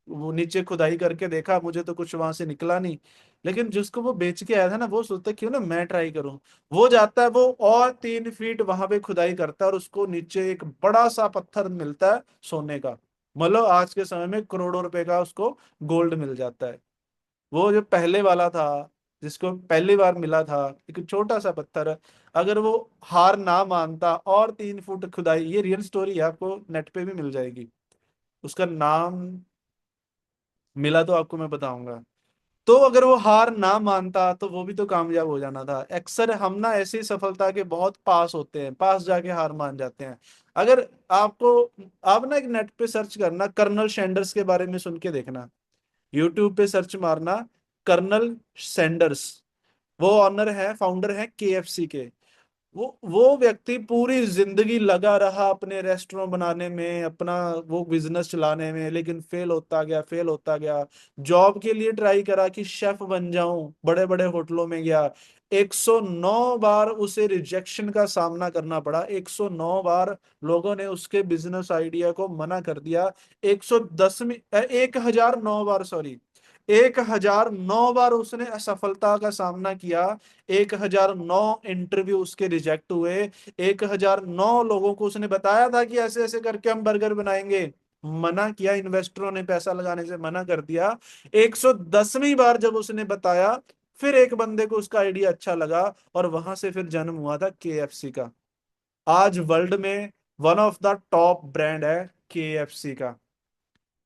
वो नीचे खुदाई करके देखा, मुझे तो कुछ वहां से निकला नहीं। लेकिन जिसको वो बेच के आया था ना, वो सोचता है क्यों ना मैं ट्राई करूं। वो जाता है, वो और 3 फीट वहां पे खुदाई करता है, और उसको नीचे एक बड़ा सा पत्थर मिलता है सोने का। मतलब आज के समय में करोड़ों रुपए का उसको गोल्ड मिल जाता है। वो जो पहले वाला था, जिसको पहली बार मिला था एक छोटा सा पत्थर, अगर वो हार ना मानता और 3 फुट खुदाई, ये रियल स्टोरी है, आपको नेट पे भी मिल जाएगी। उसका नाम मिला तो आपको मैं बताऊंगा। तो अगर वो हार ना मानता तो वो भी तो कामयाब हो जाना था। अक्सर हम ना ऐसी सफलता के बहुत पास होते हैं, पास जाके हार मान जाते हैं। अगर आपको, आप ना एक नेट पे सर्च करना, कर्नल सैंडर्स के बारे में सुन के देखना, यूट्यूब पे सर्च मारना, कर्नल सैंडर्स। वो ऑनर है, फाउंडर है केएफसी के। वो व्यक्ति पूरी जिंदगी लगा रहा अपने रेस्टोरेंट बनाने में, अपना वो बिजनेस चलाने में, लेकिन फेल होता गया, फेल होता गया। जॉब के लिए ट्राई करा कि शेफ बन जाऊं, बड़े बड़े होटलों में गया। 109 बार उसे रिजेक्शन का सामना करना पड़ा, 109 बार लोगों ने उसके बिजनेस आइडिया को मना कर दिया। 1009 बार, सॉरी, 1009 बार उसने असफलता का सामना किया। 1009 इंटरव्यू उसके रिजेक्ट हुए। 1009 लोगों को उसने बताया था कि ऐसे ऐसे करके हम बर्गर बनाएंगे, मना किया, इन्वेस्टरों ने पैसा लगाने से मना कर दिया। 110वीं बार जब उसने बताया, फिर एक बंदे को उसका आइडिया अच्छा लगा, और वहां से फिर जन्म हुआ था केएफसी का। आज वर्ल्ड में one of the top brand है केएफसी का,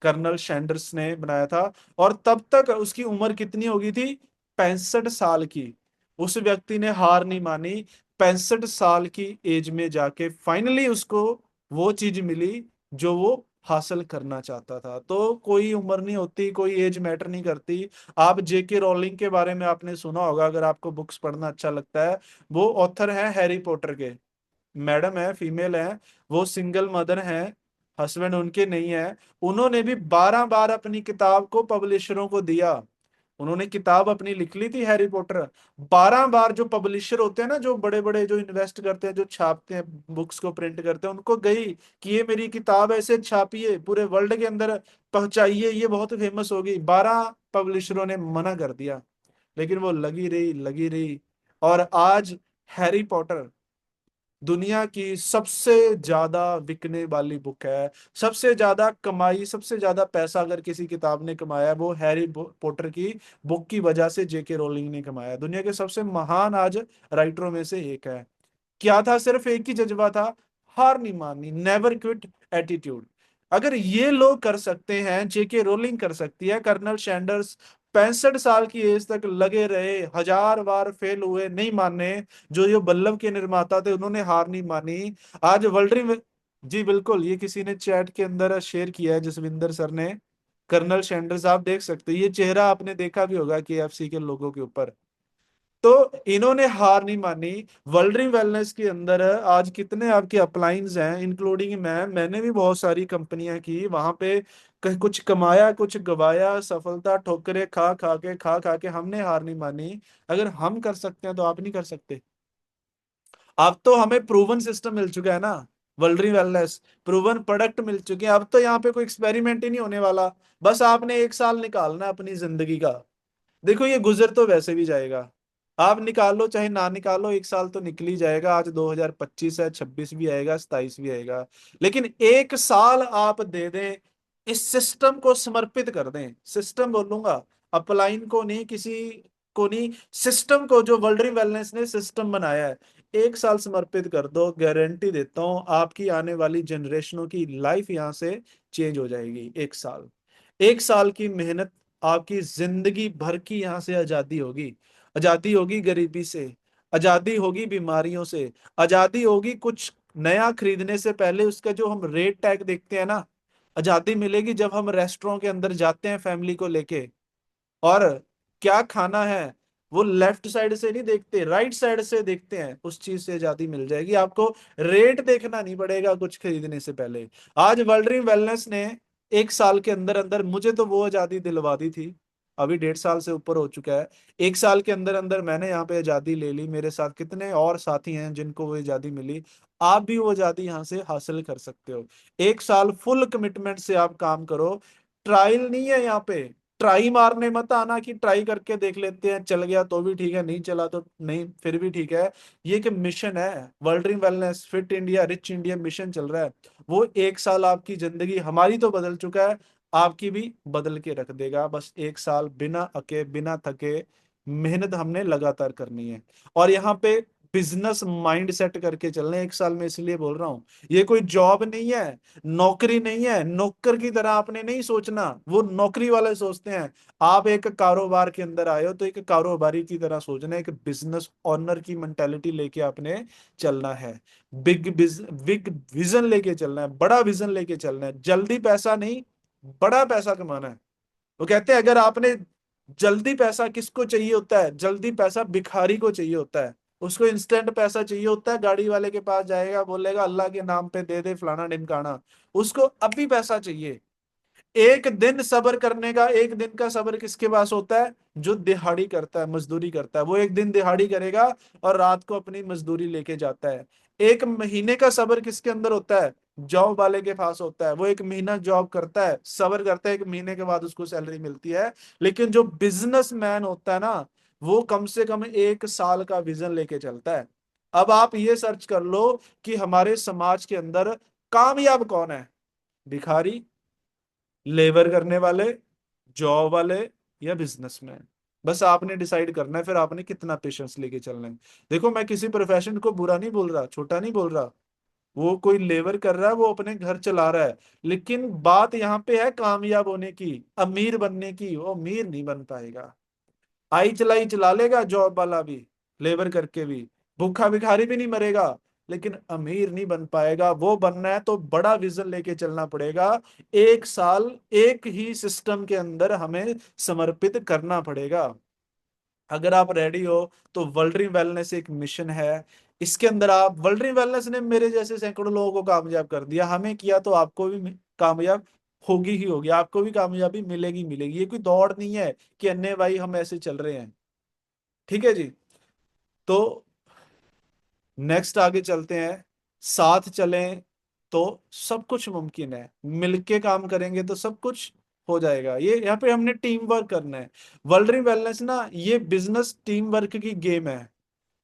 कर्नल सैंडर्स ने बनाया था। और तब तक उसकी उम्र कितनी हो गई थी? 65 साल की। उस व्यक्ति ने हार नहीं मानी। 65 साल की एज में जाके फाइनली उसको वो चीज मिली जो वो हासिल करना चाहता था। तो कोई उम्र नहीं होती, कोई एज मैटर नहीं करती। आप जेके रोलिंग के बारे में आपने सुना होगा, अगर आपको बुक्स पढ़ना अच्छा लगता है। वो ऑथर है हैरी पॉटर के, मैडम है, फीमेल है। वो सिंगल मदर है, हस्बैंड उनके नहीं है। उन्होंने भी 12 बार अपनी किताब को पब्लिशरों को दिया। उन्होंने किताब अपनी लिख ली थी हैरी पॉटर, 12 बार। जो पब्लिशर होते हैं ना, जो बड़े बड़े जो इन्वेस्ट करते हैं, जो छापते हैं, बुक्स को प्रिंट करते हैं, उनको गई कि ये मेरी किताब ऐसे छापिए, पूरे वर्ल्ड के अंदर पहुंचाइए, ये बहुत फेमस होगी। 12 पब्लिशरों ने मना कर दिया, लेकिन वो लगी रही, लगी रही। और आज हैरी पॉटर दुनिया की सबसे ज्यादा बिकने वाली बुक है। सबसे ज्यादा कमाई, सबसे ज्यादा पैसा अगर किसी किताब ने कमाया है, वो हैरी पॉटर की बुक की वजह से जेके रोलिंग ने कमाया है। दुनिया के सबसे महान आज राइटरों में से एक है। क्या था? सिर्फ एक ही जज्बा था, हार नहीं माननी, नेवर क्विट एटीट्यूड। अगर ये लोग कर सकते हैं, जेके रोलिंग कर सकती है, कर्नल सैंडर्स 65 साल की एज तक लगे रहे, 1000 बार फेल हुए, नहीं माने। जो ये बल्लभ के निर्माता थे, उन्होंने हार नहीं मानी। आज वर्ल्ड में, जी बिल्कुल, ये किसी ने चैट के अंदर शेयर किया है, जसविंदर सर ने। कर्नल सैंडर्स आप देख सकते हैं, ये चेहरा आपने देखा भी होगा केएफसी के लोगों के ऊपर। तो इन्होंने हार नहीं मानी। वर्ल्ड वेलनेस के अंदर आज कितने आपके अपलाइंस हैं, इंक्लूडिंग मैंने भी बहुत सारी कंपनियां की वहां पे। कुछ कमाया, कुछ गवाया, सफलता ठोकरे खा खा के हमने हार नहीं मानी। अगर हम कर सकते हैं तो आप नहीं कर सकते? अब तो हमें प्रूवन सिस्टम मिल चुका है ना, वर्ल्ड वेलनेस, प्रूवन प्रोडक्ट मिल चुके हैं। अब तो यहाँ पे कोई एक्सपेरिमेंट ही नहीं होने वाला। बस आपने 1 साल निकालना है अपनी जिंदगी का। देखो ये गुजर तो वैसे भी जाएगा, आप निकालो चाहे ना निकालो, 1 साल तो निकल ही जाएगा। आज 2025 है, 26 भी आएगा, 27 भी आएगा। लेकिन 1 साल आप दे दें, इस सिस्टम को समर्पित कर दें, सिस्टम बोलूंगा, अपलाइन को नहीं, किसी को नहीं, सिस्टम को, जो वर्ल्ड वेलनेस ने सिस्टम बनाया है। 1 साल समर्पित कर दो, गारंटी देता हूं आपकी आने वाली जनरेशनों की लाइफ यहां से चेंज हो जाएगी। 1 साल, एक साल की मेहनत आपकी जिंदगी भर की यहां से आजादी होगी। आजादी होगी गरीबी से, आजादी होगी बीमारियों से, आजादी होगी कुछ नया खरीदने से पहले उसका जो हम रेट टैग देखते हैं ना। आजादी मिलेगी जब हम रेस्टोरेंट के अंदर जाते हैं फैमिली को लेके, और क्या खाना है वो लेफ्ट साइड से नहीं देखते, राइट साइड से देखते हैं, उस चीज से आजादी मिल जाएगी आपको। रेट देखना नहीं पड़ेगा कुछ खरीदने से पहले। आज वर्ल्ड ड्रीम वेलनेस ने एक साल के अंदर अंदर, मुझे तो वो आजादी दिलवा दी थी, अभी 1.5 साल से ऊपर हो चुका है। एक साल के अंदर अंदर मैंने यहाँ पे आजादी ले ली। मेरे साथ कितने और साथी हैं जिनको वो आजादी मिली। आप भी वो आजादी यहाँ से हासिल कर सकते हो। एक साल फुल कमिटमेंट से आप काम करो। ट्रायल नहीं है यहाँ पे। ट्राई मारने मत आना कि ट्राई करके देख लेते हैं, चल गया तो भी ठीक है, नहीं चला तो नहीं फिर भी ठीक है। ये कि मिशन है, world dream wellness fit India rich India mission चल रहा है। वो एक साल आपकी जिंदगी, हमारी तो बदल चुका है, आपकी भी बदल के रख देगा। बस एक साल बिना अके बिना थके मेहनत हमने लगातार करनी है। और यहाँ पे बिजनेस माइंड सेट करके चलना है एक साल में, इसलिए बोल रहा हूँ। ये कोई जॉब नहीं है, नौकरी नहीं है, नौकर की तरह आपने नहीं सोचना, वो नौकरी वाले सोचते हैं। आप एक कारोबार के अंदर आए हो तो एक कारोबारी की तरह सोचना है, एक बिजनेस ओनर की मेंटेलिटी लेके आपने चलना है। बिग विजन लेके चलना है, बड़ा विजन लेके चलना है। जल्दी पैसा नहीं, बड़ा पैसा कमाना है। वो कहते हैं अगर आपने, जल्दी पैसा किसको चाहिए होता है? जल्दी पैसा भिखारी को चाहिए होता है। उसको इंस्टेंट पैसा चाहिए होता है, गाड़ी वाले के पास जाएगा, बोलेगा अल्लाह के नाम पे दे दे फलाना ढिमकाना। उसको अभी पैसा चाहिए। एक दिन सब्र करने का, एक दिन का सब्र किसके पास होता है? जो दिहाड़ी करता है, मजदूरी करता है, वो एक दिन दिहाड़ी करेगा और रात को अपनी मजदूरी लेके जाता है। एक महीने का सब्र किसके अंदर होता है? जॉब वाले के पास होता है। वो एक महीना जॉब करता है, सब्र करता है, एक महीने के बाद उसको सैलरी मिलती है। लेकिन जो बिजनेसमैन होता है ना, वो कम से कम एक साल का विजन लेके चलता है। अब आप ये सर्च कर लो कि हमारे समाज के अंदर कामयाब कौन है? भिखारी, लेबर करने वाले, जॉब वाले, या बिजनेसमैन? बस आपने डिसाइड करना है, फिर आपने कितना पेशेंस लेके चलना है। देखो मैं किसी प्रोफेशन को बुरा नहीं बोल रहा, छोटा नहीं बोल रहा। वो कोई लेबर कर रहा है, वो अपने घर चला रहा है। लेकिन बात यहाँ पे है कामयाब होने की, अमीर बनने की। वो अमीर नहीं बन पाएगा। आई चलाई चला लेगा जॉब वाला भी, लेबर करके भी, भूखा भिखारी भी नहीं मरेगा, लेकिन अमीर नहीं बन पाएगा। वो बनना है तो बड़ा विजन लेके चलना पड़ेगा। एक साल एक ही सिस्टम के अंदर हमें समर्पित करना पड़ेगा। अगर आप रेडी हो तो वर्ल्ड ड्रीम वेलनेस एक मिशन है। इसके अंदर आप, वर्ल्ड ड्रीम वेलनेस ने मेरे जैसे सैकड़ों लोगों को कामयाब कर दिया, हमें किया तो आपको भी कामयाब होगी ही होगी, आपको भी कामयाबी मिलेगी मिलेगी। ये कोई दौड़ नहीं है कि अन्य भाई हम ऐसे चल रहे हैं। ठीक है जी। तो नेक्स्ट आगे चलते हैं। साथ चलें तो सब कुछ मुमकिन है, मिलके काम करेंगे तो सब कुछ हो जाएगा। ये यहाँ पे हमने टीम वर्क करना है। वर्ल्ड ड्रीम वेलनेस ना, ये बिजनेस टीम वर्क की गेम है।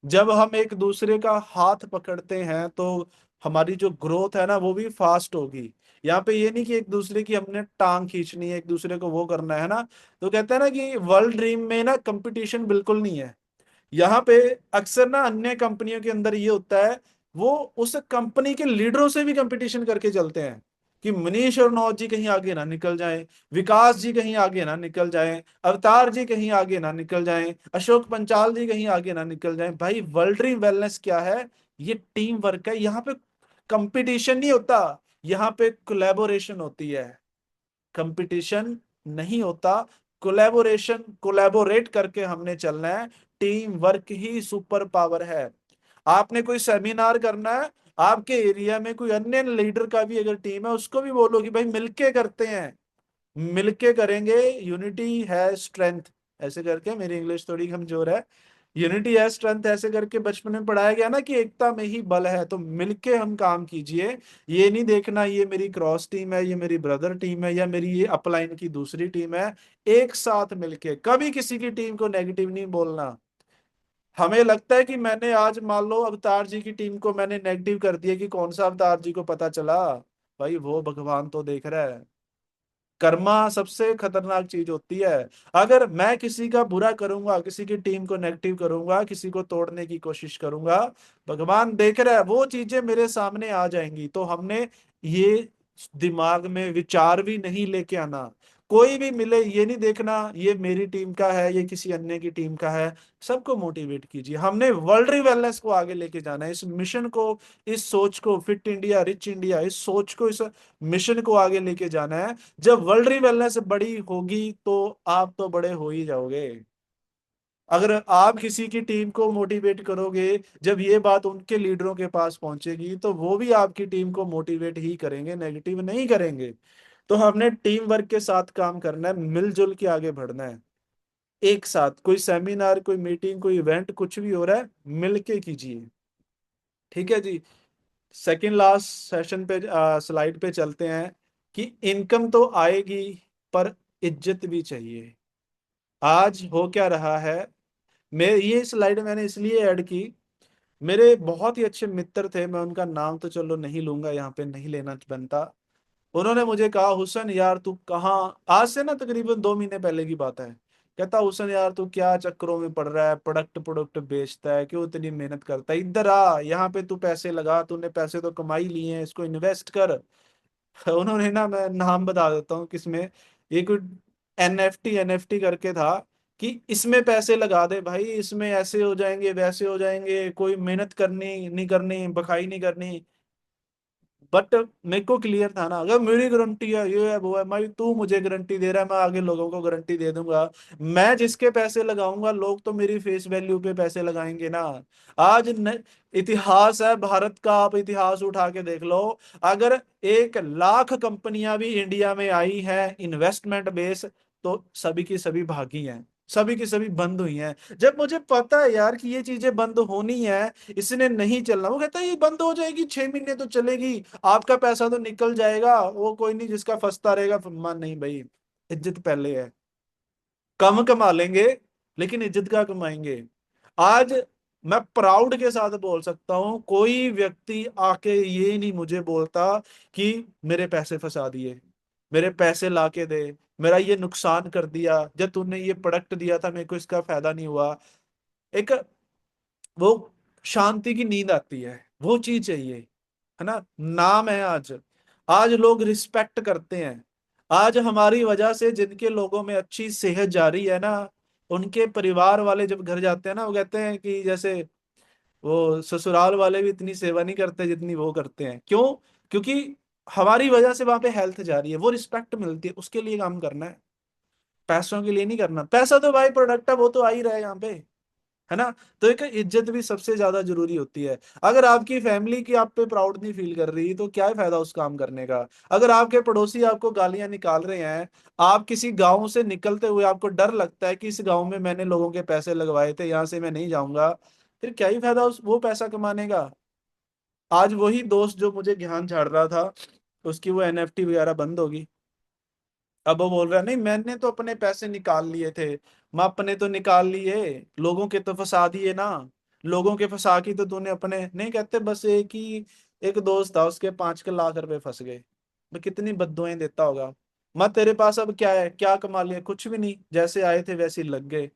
जब हम एक दूसरे का हाथ पकड़ते हैं तो हमारी जो ग्रोथ है ना वो भी फास्ट होगी। यहाँ पे ये नहीं कि एक दूसरे की हमने टांग खींचनी है, एक दूसरे को वो करना है ना। तो कहते हैं ना कि वर्ल्ड ड्रीम में ना कंपटीशन बिल्कुल नहीं है। यहाँ पे अक्सर ना अन्य कंपनियों के अंदर ये होता है, वो उस कंपनी के लीडरों से भी कंपटीशन करके चलते हैं कि मनीष और नौज जी कहीं आगे ना निकल जाएं, विकास जी कहीं आगे ना निकल जाएं, अवतार जी कहीं आगे ना निकल जाएं, अशोक पंचाल जी कहीं आगे ना निकल जाएं। भाई वर्ल्ड ड्रीम वेलनेस क्या है? ये टीम वर्क है। यहाँ पे कंपटीशन नहीं होता, यहाँ पे कोलैबोरेशन होती है। कंपटीशन नहीं होता, कोलैबोरेशन, कोलैबोरेट करके हमने चलना है। टीम वर्क ही सुपर पावर है। आपने कोई सेमिनार करना है, आपके एरिया में कोई अन्य लीडर का भी अगर टीम है, उसको भी बोलो कि भाई मिलके करते हैं, मिलके करेंगे। यूनिटी है स्ट्रेंथ, ऐसे करके, मेरी इंग्लिश थोड़ी कमजोर है। यूनिटी है स्ट्रेंथ ऐसे करके बचपन में पढ़ाया गया ना कि एकता में ही बल है। तो मिलके हम काम कीजिए। ये नहीं देखना ये मेरी क्रॉस टीम है, ये मेरी ब्रदर टीम है, या मेरी ये अपलाइन की दूसरी टीम है। एक साथ मिलके कभी किसी की टीम को नेगेटिव नहीं बोलना। हमें लगता है कि मैंने आज मान लो अवतार जी की टीम को मैंने नेगेटिव कर दिया, कि कौन सा अवतार जी को पता चला? भाई वो भगवान तो देख रहा है। कर्मा सबसे खतरनाक चीज होती है। अगर मैं किसी का बुरा करूंगा, किसी की टीम को नेगेटिव करूंगा, किसी को तोड़ने की कोशिश करूंगा, भगवान देख रहा है, वो चीजें मेरे सामने आ जाएंगी। तो हमने ये दिमाग में विचार भी नहीं लेके आना। कोई भी मिले, ये नहीं देखना ये मेरी टीम का है ये किसी अन्य की टीम का है। सबको मोटिवेट कीजिए। हमने वर्ल्ड वेलनेस को आगे लेके जाना है, इस मिशन को, इस सोच को, फिट इंडिया रिच इंडिया, इस सोच को, इस मिशन को आगे लेके जाना है। जब वर्ल्ड वेलनेस बड़ी होगी तो आप तो बड़े हो ही जाओगे। अगर आप किसी की टीम को मोटिवेट करोगे, जब ये बात उनके लीडरों के पास पहुंचेगी तो वो भी आपकी टीम को मोटिवेट ही करेंगे, नेगेटिव नहीं करेंगे। तो हमने टीम वर्क के साथ काम करना है, मिलजुल के आगे बढ़ना है। एक साथ कोई सेमिनार, कोई मीटिंग, कोई इवेंट, कुछ भी हो रहा है, मिलके कीजिए। ठीक है जी। सेकंड लास्ट सेशन पे, स्लाइड पे चलते हैं कि इनकम तो आएगी पर इज्जत भी चाहिए। आज हो क्या रहा है, मैं ये स्लाइड मैंने इसलिए ऐड की, मेरे बहुत ही अच्छे मित्र थे, मैं उनका नाम तो चलो नहीं लूंगा, यहाँ पे नहीं लेना बनता। उन्होंने मुझे कहा, हुसन यार तू कहाँ, आज से ना तकरीबन 2 महीने पहले की बात है, कहता हुसन यार तू क्या चक्करों में पड़ रहा है, प्रोडक्ट प्रोडक्ट बेचता है, क्यों इतनी मेहनत करता है, इधर आ यहाँ पे तू पैसे लगा, तूने पैसे तो कमा ही लिए हैं, इसको इन्वेस्ट कर। उन्होंने ना, मैं नाम बता देता हूँ किसमें, ये कोई एनएफटी करके था, कि इसमें पैसे लगा दे भाई, इसमें ऐसे हो जाएंगे वैसे हो जाएंगे, कोई मेहनत करनी नहीं करनी, बखाई नहीं करनी। बट मेरे को क्लियर था ना, अगर मेरी गारंटी है, ये है वो है, मैं तू मुझे गारंटी दे रहा है, मैं आगे लोगों को गारंटी दे दूंगा। मैं जिसके पैसे लगाऊंगा, लोग तो मेरी फेस वैल्यू पे पैसे लगाएंगे ना। आज इतिहास है भारत का, आप इतिहास उठा के देख लो। अगर 1 लाख कंपनियां भी इंडिया में आई हैं इन्वेस्टमेंट बेस, तो सभी की सभी भागी हैं, सभी की सभी बंद हुई हैं। जब मुझे पता है यार कि ये चीजें बंद होनी है, इसने नहीं चलना, वो कहता है ये बंद हो जाएगी 6 महीने तो चलेगी, आपका पैसा तो निकल जाएगा, वो कोई नहीं, जिसका फंसता रहेगा। मान नहीं भाई, इज्जत पहले है। कम कमा लेंगे लेकिन इज्जत का कमाएंगे। आज मैं प्राउड के साथ बोल सकता हूं, कोई व्यक्ति आके ये नहीं मुझे बोलता कि मेरे पैसे फंसा दिए, मेरे पैसे लाके दे, मेरा ये नुकसान कर दिया, जब तूने ये प्रोडक्ट दिया था मेरे को इसका फायदा नहीं हुआ। एक वो शांति की नींद आती है, वो चीज चाहिए, है ना। नाम है आज, आज लोग रिस्पेक्ट करते हैं। आज हमारी वजह से जिनके लोगों में अच्छी सेहत जा रही है ना, उनके परिवार वाले जब घर जाते हैं ना, वो कहते हैं कि जैसे वो ससुराल वाले भी इतनी सेवा नहीं करते जितनी वो करते हैं। क्यों? क्योंकि हमारी वजह से वहां पे हेल्थ जा रही है, वो रिस्पेक्ट मिलती है, उसके लिए काम करना है, पैसों के लिए नहीं करना। पैसा तो भाई प्रोडक्ट है, वो तो आ ही रहा है यहाँ पे, है ना। तो एक इज्जत भी सबसे ज्यादा जरूरी होती है। अगर आपकी फैमिली की आप पे प्राउड नहीं फील कर रही तो क्या फायदा उस काम करने का। अगर आपके पड़ोसी आपको गालियां निकाल रहे हैं, आप किसी गांव से निकलते हुए आपको डर लगता है कि इस गांव में मैंने लोगों के पैसे लगवाए थे, यहां से मैं नहीं जाऊंगा, फिर क्या ही फायदा उस वो पैसा कमाने का। आज वही दोस्त जो मुझे ज्ञान झाड़ रहा था, उसकी वो एनएफटी वगैरह बंद होगी। अब वो बोल रहा है, नहीं मैंने तो अपने पैसे निकाल लिए थे। मैं अपने तो निकाल लिए, लोगों के तो फंसा दिए ना। लोगों के फंसा के तो तूने अपने नहीं, कहते बस एक ही एक दोस्त था, उसके 5 लाख रुपए फंस गए। मैं कितनी बद्दुआएं देता होगा। मैं तेरे पास अब क्या है, क्या कमा लिया, कुछ भी नहीं, जैसे आए थे वैसे ही लग गए।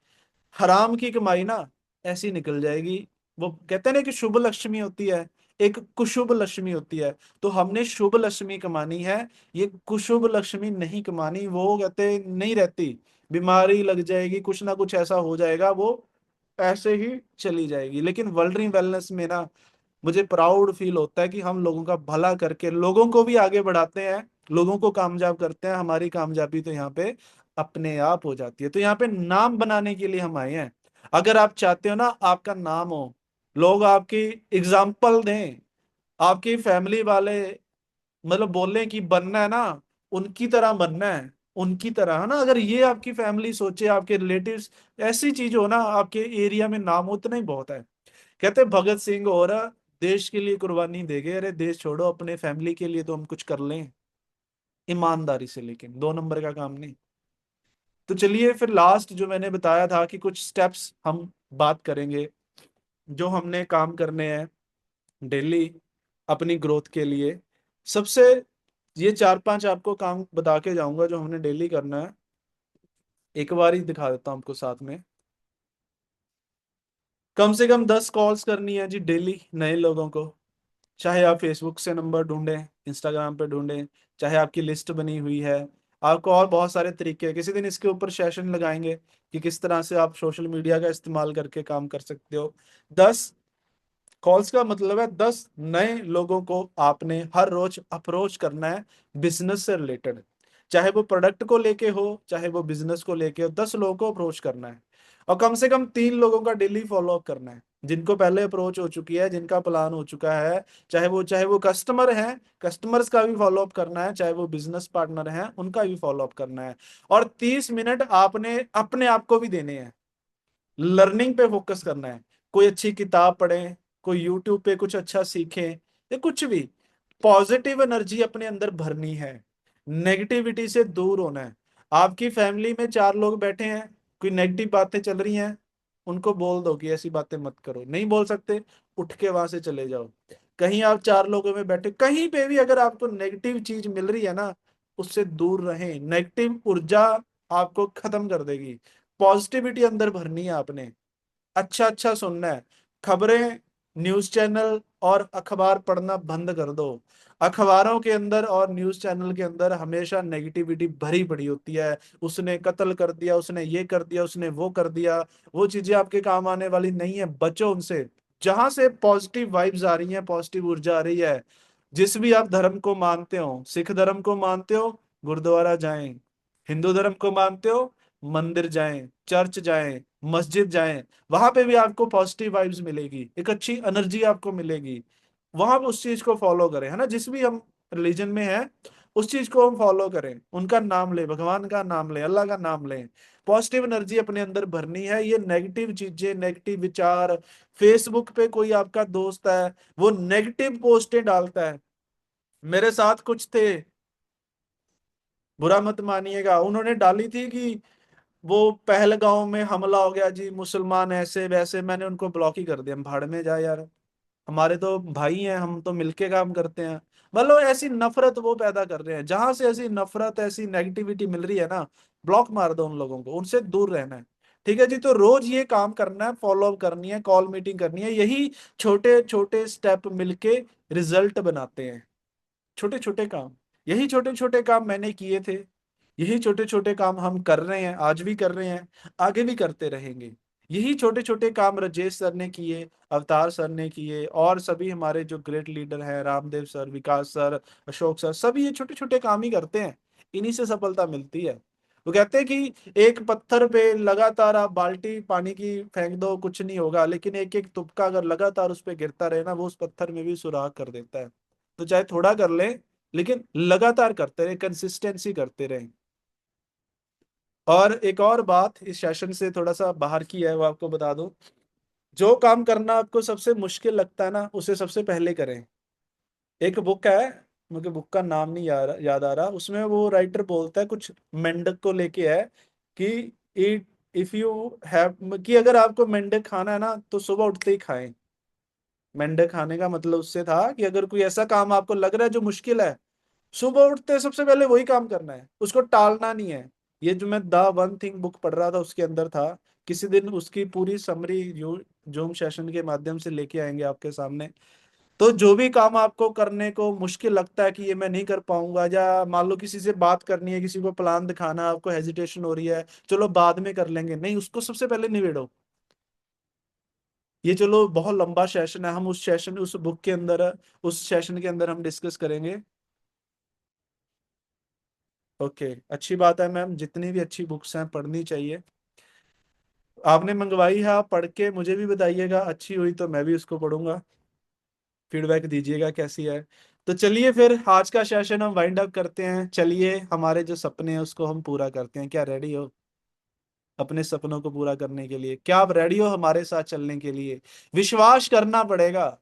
हराम की कमाई ना ऐसी निकल जाएगी। वो कहते हैं ना कि शुभ लक्ष्मी होती है, एक कुशुभ लक्ष्मी होती है। तो हमने शुभ लक्ष्मी कमानी है, ये कुशुभ लक्ष्मी नहीं कमानी। वो कहते नहीं रहती, बीमारी लग जाएगी, कुछ ना कुछ ऐसा हो जाएगा, वो ऐसे ही चली जाएगी। लेकिन वर्ल्ड वेलनेस में ना, मुझे प्राउड फील होता है कि हम लोगों का भला करके लोगों को भी आगे बढ़ाते हैं, लोगों को कामयाब करते हैं। हमारी कामयाबी तो यहाँ पे अपने आप हो जाती है। तो यहाँ पे नाम बनाने के लिए हम आए हैं। अगर आप चाहते हो ना आपका नाम हो, लोग आपकी एग्जाम्पल दें, आपकी फैमिली वाले मतलब बोले कि बनना है ना, उनकी तरह बनना है, उनकी तरह, है ना। अगर ये आपकी फैमिली सोचे, आपके रिलेटिव्स ऐसी चीज हो ना, आपके एरिया में नाम हो, उतना ही बहुत है। कहते भगत सिंह और देश के लिए कुर्बानी दे गए, अरे देश छोड़ो, अपने फैमिली के लिए तो हम कुछ कर लें ईमानदारी से, लेकिन 2 नंबर का काम नहीं। तो चलिए फिर लास्ट जो मैंने बताया था कि कुछ स्टेप्स हम बात करेंगे, जो हमने काम करने हैं डेली अपनी ग्रोथ के लिए। सबसे ये 4-5 आपको काम बता के जाऊंगा जो हमने डेली करना है। एक बार ही दिखा देता हूँ आपको साथ में। कम से कम 10 कॉल्स करनी है जी डेली नए लोगों को। चाहे आप फेसबुक से नंबर ढूंढें, इंस्टाग्राम पे ढूंढें, चाहे आपकी लिस्ट बनी हुई है, आपको और बहुत सारे तरीके हैं, किसी दिन इसके ऊपर सेशन लगाएंगे कि किस तरह से आप सोशल मीडिया का इस्तेमाल करके काम कर सकते हो। 10 कॉल्स का मतलब है 10 नए लोगों को आपने हर रोज अप्रोच करना है, बिजनेस से रिलेटेड। चाहे वो प्रोडक्ट को लेके हो, चाहे वो बिजनेस को लेके हो, 10 लोगों को अप्रोच करना है। और कम से कम 3 लोगों का डेली फॉलोअप करना है, जिनको पहले अप्रोच हो चुकी है, जिनका प्लान हो चुका है। चाहे वो कस्टमर हैं, कस्टमर्स का भी फॉलोअप करना है, चाहे वो बिजनेस पार्टनर हैं, उनका भी फॉलोअप करना है। और 30 मिनट आपने अपने आप को भी देने हैं, लर्निंग पे फोकस करना है। कोई अच्छी किताब पढ़ें, कोई यूट्यूब पे कुछ अच्छा सीखें, या कुछ भी। पॉजिटिव एनर्जी अपने अंदर भरनी है, नेगेटिविटी से दूर होना है। आपकी फैमिली में 4 लोग बैठे हैं, कोई नेगेटिव बातें चल रही हैं, उनको बोल दो कि ऐसी बातें मत करो। नहीं बोल सकते, उठ के वहां से चले जाओ। कहीं आप 4 लोगों में बैठे, कहीं पे भी अगर आपको नेगेटिव चीज मिल रही है ना, उससे दूर रहें। नेगेटिव ऊर्जा आपको खत्म कर देगी। पॉजिटिविटी अंदर भरनी है आपने, अच्छा अच्छा सुनना है। खबरें, न्यूज चैनल और अखबार पढ़ना बंद कर दो। अखबारों के अंदर और न्यूज चैनल के अंदर हमेशा नेगेटिविटी भरी पड़ी होती है। उसने कत्ल कर दिया, उसने ये कर दिया, उसने वो कर दिया। वो चीजें आपके काम आने वाली नहीं है, बचो उनसे। जहां से पॉजिटिव वाइब्स आ रही हैं, पॉजिटिव ऊर्जा आ रही है, जिस भी आप धर्म को मानते हो, सिख धर्म को मानते हो, गुरुद्वारा जाएं। हिंदू धर्म को मानते हो, मंदिर जाएं, चर्च जाएं, मस्जिद जाएं। वहां पे भी आपको पॉजिटिव वाइब्स मिलेगी, एक अच्छी एनर्जी आपको मिलेगी। वहां पे उस चीज को फॉलो करें, है ना, जिस भी हम रिलीजन में है, उस चीज को हम फॉलो करें, उनका नाम लें, भगवान का नाम लें, अल्लाह का नाम लें। पॉजिटिव एनर्जी अपने अंदर भरनी है। ये नेगेटिव चीजें, नेगेटिव विचार, फेसबुक पे कोई आपका दोस्त है, वो नेगेटिव पोस्टें डालता है। मेरे साथ कुछ थे, बुरा मत मानिएगा, उन्होंने डाली थी कि वो पहलगांव में हमला हो गया जी, मुसलमान ऐसे वैसे। मैंने उनको ब्लॉक ही कर दिया, हम भाड़ में जाए यार, हमारे तो भाई हैं, हम तो मिलके काम करते हैं। मतलब ऐसी नफरत वो पैदा कर रहे हैं, जहां से ऐसी नफरत, ऐसी नेगेटिविटी मिल रही है ना, ब्लॉक मार दो उन लोगों को, उनसे दूर रहना है। ठीक है जी, तो रोज ये काम करना है, फॉलो अप करनी है, कॉल मीटिंग करनी है। यही छोटे छोटे स्टेप मिलके रिजल्ट बनाते हैं। छोटे छोटे काम, यही छोटे छोटे काम मैंने किए थे, यही छोटे छोटे काम हम कर रहे हैं, आज भी कर रहे हैं, आगे भी करते रहेंगे। यही छोटे छोटे काम राजेश सर ने किए, अवतार सर ने किए, और सभी हमारे जो ग्रेट लीडर हैं, रामदेव सर, विकास सर, अशोक सर, सभी ये छोटे छोटे काम ही करते हैं। इन्हीं से सफलता मिलती है। वो कहते हैं कि एक पत्थर पे लगातार आप बाल्टी पानी की फेंक दो, कुछ नहीं होगा, लेकिन एक एक तुपका अगर लगातार उस पे गिरता रहे ना, वो उस पत्थर में भी सुराख कर देता है। तो चाहे थोड़ा कर ले, लेकिन लगातार करते रहे, कंसिस्टेंसी करते रहे। और एक और बात इस सेशन से थोड़ा सा बाहर की है, वो आपको बता दूं। जो काम करना आपको सबसे मुश्किल लगता है ना, उसे सबसे पहले करें। एक बुक है, मुझे बुक का नाम नहीं याद आ रहा, उसमें वो राइटर बोलता है, कुछ मेंढक को लेके है कि इट इफ यू हैव, कि अगर आपको मेंढक खाना है ना, तो सुबह उठते ही खाएं। मेंढक खाने का मतलब उससे था कि अगर कोई ऐसा काम आपको लग रहा है जो मुश्किल है, सुबह उठते सबसे पहले वही काम करना है, उसको टालना नहीं है। ये जो मैं द वन थिंग बुक पढ़ रहा था, उसके अंदर था। किसी दिन उसकी पूरी समरी जूम सेशन के माध्यम से लेके आएंगे आपके सामने। तो जो भी काम आपको करने को मुश्किल लगता है कि ये मैं नहीं कर पाऊंगा, या मान लो किसी से बात करनी है, किसी को प्लान दिखाना, आपको हेजिटेशन हो रही है, चलो बाद में कर लेंगे, नहीं, उसको सबसे पहले निबेड़ो। ये चलो बहुत लंबा सेशन है, हम उस सेशन, उस बुक के अंदर, उस सेशन के अंदर हम डिस्कस करेंगे। ओके, अच्छी बात है मैम, जितनी भी अच्छी बुक्स हैं पढ़नी चाहिए। आपने मंगवाई है, आप पढ़ के मुझे भी बताइएगा, अच्छी हुई तो मैं भी उसको पढ़ूंगा, फीडबैक दीजिएगा कैसी है। तो चलिए फिर आज का सेशन हम वाइंड अप करते हैं। चलिए हमारे जो सपने हैं उसको हम पूरा करते हैं। क्या रेडी हो अपने सपनों को पूरा करने के लिए? क्या आप रेडी हो हमारे साथ चलने के लिए? विश्वास करना पड़ेगा,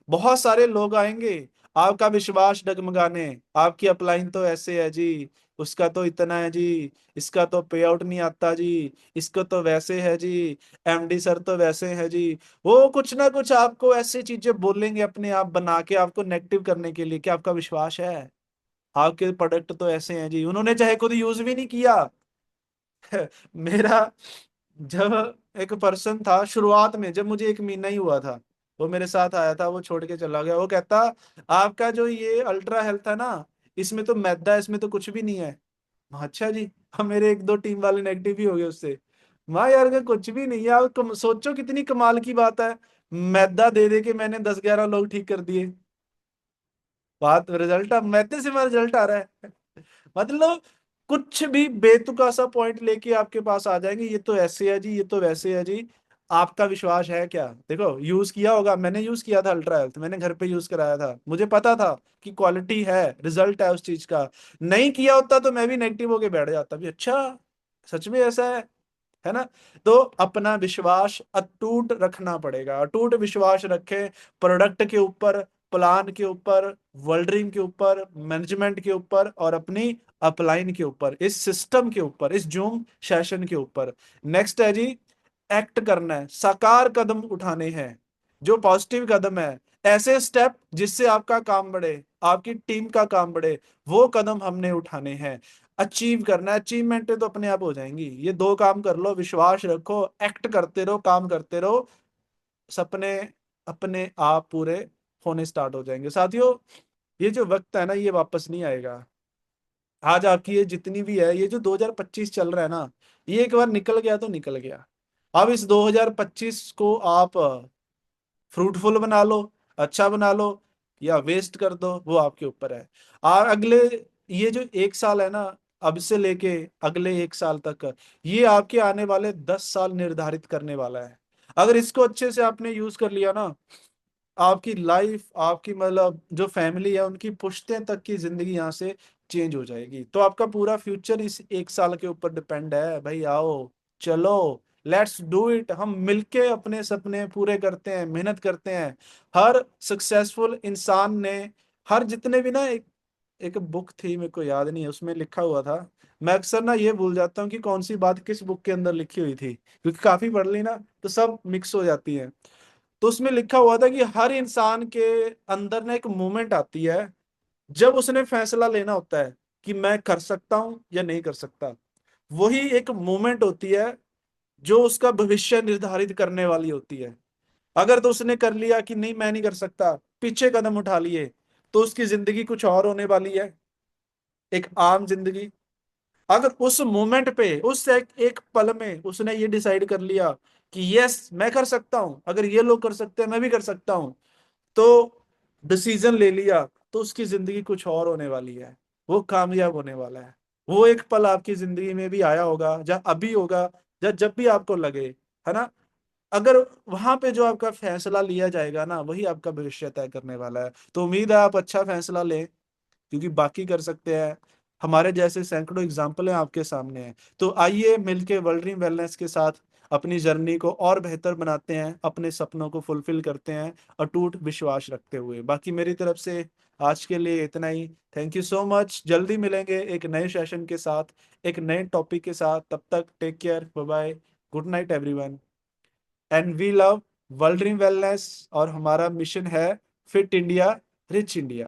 बहुत सारे लोग आएंगे आपका विश्वास डगमगाने। आपकी अपलाइन तो ऐसे है जी, उसका तो इतना है जी, इसका तो पे आउट नहीं आता जी, इसको तो वैसे है जी, एमडी सर तो वैसे है जी। वो कुछ ना कुछ आपको ऐसी चीजें बोलेंगे अपने आप बना के, आपको नेगेटिव करने के लिए। क्या आपका विश्वास है? आपके प्रोडक्ट तो ऐसे हैं जी, उन्होंने चाहे खुद यूज भी नहीं किया। मेरा, जब एक पर्सन था शुरुआत में, जब मुझे 1 महीना ही हुआ था, वो मेरे साथ आया था, वो छोड़ के चला गया। वो कहता, आपका जो ये अल्ट्रा हेल्थ है ना, इसमें तो मैदा है, इसमें तो कुछ भी नहीं है। अच्छा जी। हम मेरे एक दो टीम वाले नेगेटिव भी हो गए उससे। माँ यार का कुछ भी नहीं है, आप सोचो कितनी कमाल की बात है। मैदा दे दे के मैंने 10-11 लोग ठीक कर दिए। बात रिजल्ट, अब मैदे से मेरा रिजल्ट आ रहा है। मतलब कुछ भी बेतुका सा पॉइंट लेके आपके पास आ जाएंगे, ये तो ऐसे है जी, ये तो वैसे है जी। आपका विश्वास है क्या? देखो यूज किया होगा, मैंने यूज किया था अल्ट्रा हेल्थ, मैंने घर पे यूज कराया था, मुझे पता था कि क्वालिटी है, रिजल्ट है उस चीज का। नहीं किया होता तो मैं भी नेगेटिव होके बैठ जाता भी, अच्छा सच में ऐसा है ना। तो अपना विश्वास अटूट रखना पड़ेगा, अटूट विश्वास रखें प्रोडक्ट के ऊपर, प्लान के ऊपर, वर्ल्ड के ऊपर, मैनेजमेंट के ऊपर, और अपनी अपलाइन के ऊपर, इस सिस्टम के ऊपर, इस जूम सेशन के ऊपर। नेक्स्ट है जी, एक्ट करना है, साकार कदम उठाने हैं, जो पॉजिटिव कदम है, ऐसे स्टेप जिससे आपका काम बढ़े, आपकी टीम का काम बढ़े, वो कदम हमने उठाने हैं। अचीव करना है, अचीवमेंट तो अपने आप हो जाएंगी। ये दो काम कर लो, विश्वास रखो, एक्ट करते रहो, काम करते रहो, सपने अपने आप पूरे होने स्टार्ट हो जाएंगे साथियों। ये जो वक्त है ना, ये वापस नहीं आएगा। आज आपकी ये जितनी भी है, ये जो 2025 चल रहा है ना, ये एक बार निकल गया तो निकल गया। अब इस 2025 को आप फ्रूटफुल बना लो, अच्छा बना लो, या वेस्ट कर दो, वो आपके ऊपर है। और अगले, ये जो एक साल है ना, अब से लेके अगले एक साल तक, ये आपके आने वाले 10 साल निर्धारित करने वाला है। अगर इसको अच्छे से आपने यूज कर लिया ना, आपकी लाइफ, आपकी मतलब जो फैमिली है, उनकी पुश्तें तक की जिंदगी यहाँ से चेंज हो जाएगी। तो आपका पूरा फ्यूचर इस एक साल के ऊपर डिपेंड है भाई। आओ, चलो, लेट्स डू इट, हम मिलके अपने सपने पूरे करते हैं, मेहनत करते हैं। हर सक्सेसफुल इंसान ने, हर जितने भी ना, एक बुक थी, मेरे को याद नहीं है, उसमें लिखा हुआ था। मैं अक्सर ना ये भूल जाता हूँ कि कौन सी बात किस बुक के अंदर लिखी हुई थी, क्योंकि काफी पढ़ ली ना, तो सब मिक्स हो जाती है। तो उसमें लिखा हुआ था कि हर इंसान के अंदर ना एक मोमेंट आती है, जब उसने फैसला लेना होता है कि मैं कर सकता हूं या नहीं कर सकता। वही एक मोमेंट होती है जो उसका भविष्य निर्धारित करने वाली होती है। अगर तो उसने कर लिया कि नहीं मैं नहीं कर सकता, पीछे कदम उठा लिए, तो उसकी जिंदगी कुछ और होने वाली है, एक आम जिंदगी। अगर उस मोमेंट पे, उस एक पल में उसने ये डिसाइड कर लिया कि यस मैं कर सकता हूं, अगर ये लोग कर सकते हैं मैं भी कर सकता हूं, तो डिसीजन ले लिया, तो उसकी जिंदगी कुछ और होने वाली है, वो कामयाब होने वाला है। वो एक पल आपकी जिंदगी में भी आया होगा, या अभी होगा, या जब भी आपको लगे, है ना। अगर वहां पे जो आपका फैसला लिया जाएगा ना, वही आपका भविष्य तय करने वाला है। तो उम्मीद है आप अच्छा फैसला लें, क्योंकि बाकी कर सकते हैं, हमारे जैसे सैकड़ों एग्जाम्पल हैं आपके सामने हैं। तो आइए मिलके वर्ल्ड ड्रीम वेलनेस के साथ अपनी जर्नी को और बेहतर बनाते हैं, अपने सपनों को फुलफिल करते हैं, अटूट विश्वास रखते हुए। बाकी मेरी तरफ से आज के लिए इतना ही। थैंक यू सो मच, जल्दी मिलेंगे एक नए सेशन के साथ, एक नए टॉपिक के साथ। तब तक take care, bye bye, good night everyone, and we love world dream wellness. और हमारा मिशन है फिट इंडिया, रिच इंडिया।